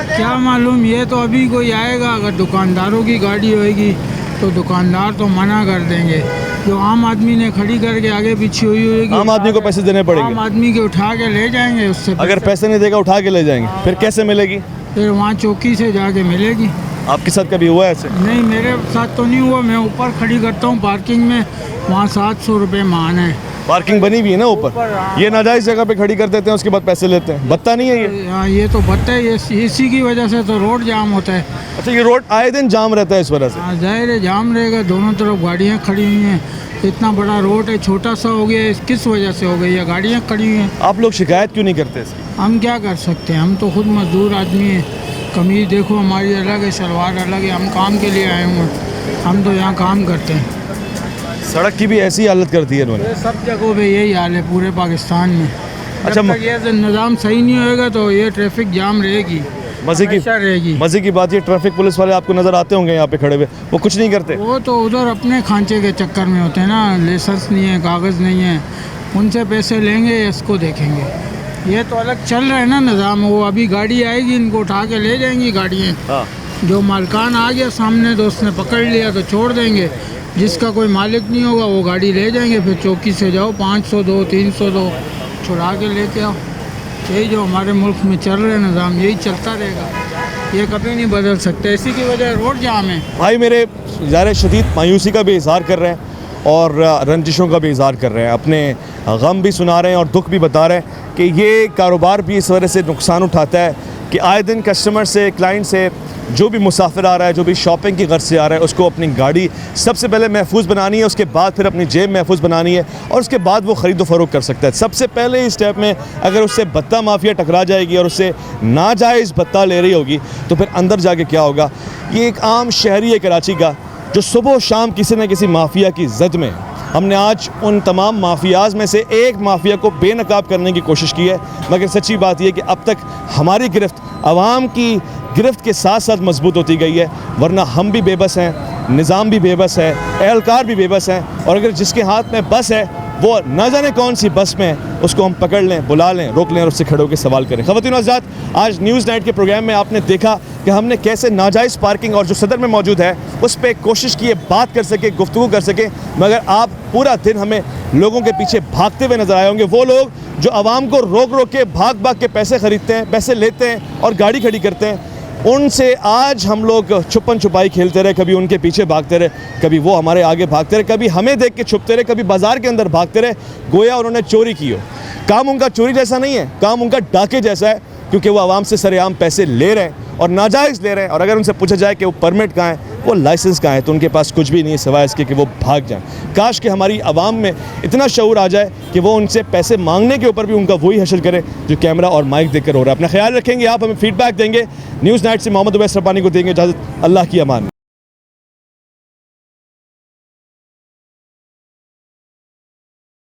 Speaker 2: क्या मालूम, ये तो अभी कोई आएगा, अगर दुकानदारों की गाड़ी होगी तो दुकानदार तो मना कर देंगे। जो आम आदमी ने खड़ी करके आगे पीछे हुई होगी,
Speaker 1: आम आदमी को पैसे देने पड़ेंगे।
Speaker 2: आम आदमी के उठा के ले जाएंगे, उससे
Speaker 1: अगर पैसे नहीं देगा उठा के ले जाएंगे, फिर कैसे मिलेगी?
Speaker 2: फिर वहाँ चौकी से जाके मिलेगी।
Speaker 1: आपके साथ कभी हुआ है ऐसे?
Speaker 2: नहीं, मेरे साथ तो नहीं हुआ। मैं ऊपर खड़ी करता हूँ पार्किंग में, वहाँ 700 रुपये मान है।
Speaker 1: पार्किंग बनी हुई है ना ऊपर, ये नाजायज जगह पे खड़ी कर देते हैं, उसके बाद पैसे लेते हैं। बत्ता नहीं है ये?
Speaker 2: हाँ, ये तो बत्ता है, ये इसी की वजह से तो रोड जाम होता है।
Speaker 1: अच्छा, ये रोड आए दिन जाम रहता है इस वजह से?
Speaker 2: हाँ, जाहिर है जाम रहेगा, दोनों तरफ गाड़ियाँ खड़ी हुई हैं। इतना बड़ा रोड है, छोटा सा हो गया है, किस वजह से हो गई है? गाड़ियाँ खड़ी हुई हैं।
Speaker 1: आप लोग शिकायत क्यों नहीं करते इसकी?
Speaker 2: हम क्या कर सकते हैं, हम तो खुद मजदूर आदमी हैं। कमीज देखो हमारी अलग है, शलवार अलग है, हम काम के लिए आए हुए हैं, हम तो यहाँ काम करते हैं।
Speaker 1: सड़क की भी ऐसी हालत कर दी है इन्होंने?
Speaker 2: सब जगहों पे यही हाल है पूरे पाकिस्तान में।
Speaker 1: अच्छा,
Speaker 2: जब तक ये निज़ाम सही नहीं होएगा तो ये ट्रैफिक जाम रहेगी,
Speaker 1: मजे की बात, ये ट्रैफिक पुलिस वाले आपको नजर आते होंगे यहाँ पे खड़े हुए, वो कुछ नहीं करते?
Speaker 2: वो तो उधर अपने खांचे के चक्कर में होते हैं ना, लाइसेंस नहीं है, कागज़ नहीं है, उनसे पैसे लेंगे, इसको देखेंगे। ये तो अलग चल रहा है ना निज़ाम। वो अभी गाड़ी आएगी, इनको उठा के ले जाएंगी गाड़ियाँ।
Speaker 1: हाँ
Speaker 2: जो मालकान आ गया सामने तो उसने पकड़ लिया तो छोड़ देंगे, जिसका कोई मालिक नहीं होगा वो गाड़ी ले जाएंगे। फिर चौकी से जाओ 500 दो 300 दो, छुड़ा के लेके आओ। यही जो हमारे मुल्क में चल रहा है निज़ाम, यही चलता रहेगा, ये कभी नहीं बदल सकते। इसी की वजह रोड जाम है।
Speaker 1: भाई मेरे ज़ाहिर शदीद मायूसी का भी इज़हार कर रहे हैं और रंजिशों का भी इज़हार कर रहे हैं, अपने गम भी सुना रहे हैं और दुख भी बता रहे हैं कि ये कारोबार भी इस वजह से नुकसान उठाता है कि आए दिन कस्टमर से, क्लाइंट से, जो भी मुसाफिर आ रहा है, जो भी शॉपिंग की गर्ज से आ रहा है, उसको अपनी गाड़ी सबसे पहले महफूज बनानी है, उसके बाद फिर अपनी जेब महफूज बनानी है और उसके बाद वो ख़रीदो फ़रोख्त कर सकता है। सबसे पहले इस स्टेप में अगर उससे भत्ता माफिया टकरा जाएगी और उससे नाजायज़ भत्ता ले रही होगी तो फिर अंदर जाके क्या होगा। ये एक आम शहरी है कराची का जो सुबह शाम किसी न किसी माफिया की जद में है। हमने आज उन तमाम माफियाज़ में से एक माफिया को बेनकाब करने की कोशिश की है, मगर सच्ची बात यह कि अब तक हमारी गिरफ्त आवाम की गिरफ्त के साथ साथ मजबूत होती गई है, वरना हम भी बेबस हैं, निज़ाम भी बेबस है, एहलकार भी बेबस हैं। और अगर जिसके हाथ में बस है वो ना जाने कौन सी बस में है, उसको हम पकड़ लें, बुला लें, रोक लें और उससे खड़े होकर सवाल करें। ख़वातीन और हज़रात, आज न्यूज़ नाइट के प्रोग्राम में आपने देखा कि हमने कैसे नाजायज़ पार्किंग और जो सदर में मौजूद है उस पर कोशिश की है बात कर सके, गुफ्तगू कर सके, मगर आप पूरा दिन हमें लोगों के पीछे भागते हुए नज़र आए होंगे। वो लोग जो आवाम को रोक रोक के भाग भाग के पैसे ख़रीदते हैं, पैसे लेते हैं और गाड़ी खड़ी करते हैं, उनसे आज हम लोग छुपन छुपाई खेलते रहे। कभी उनके पीछे भागते रहे, कभी वो हमारे आगे भागते रहे, कभी हमें देख के छुपते रहे, कभी बाजार के अंदर भागते रहे, गोया उन्होंने चोरी की हो। काम उनका चोरी जैसा नहीं है, काम उनका डाके जैसा है, क्योंकि वो आवाम से सरेआम पैसे ले रहे हैं और नाजायज़ ले रहे हैं। और अगर उनसे पूछा जाए कि वो परमिट कहाँ है, वो लाइसेंस कहाँ है, तो उनके पास कुछ भी नहीं है सिवाय इसके कि वो भाग जाएं। काश कि हमारी आवाम में इतना शऊर आ जाए कि वो उनसे पैसे मांगने के ऊपर भी उनका वही हशर करे जो कैमरा और माइक देखकर हो रहा है। अपना ख्याल रखेंगे, आप हमें फीडबैक देंगे। न्यूज़ नाइट से मोहम्मद उवैस रब्बानी को देंगे इजाज़त। अल्लाह की अमान।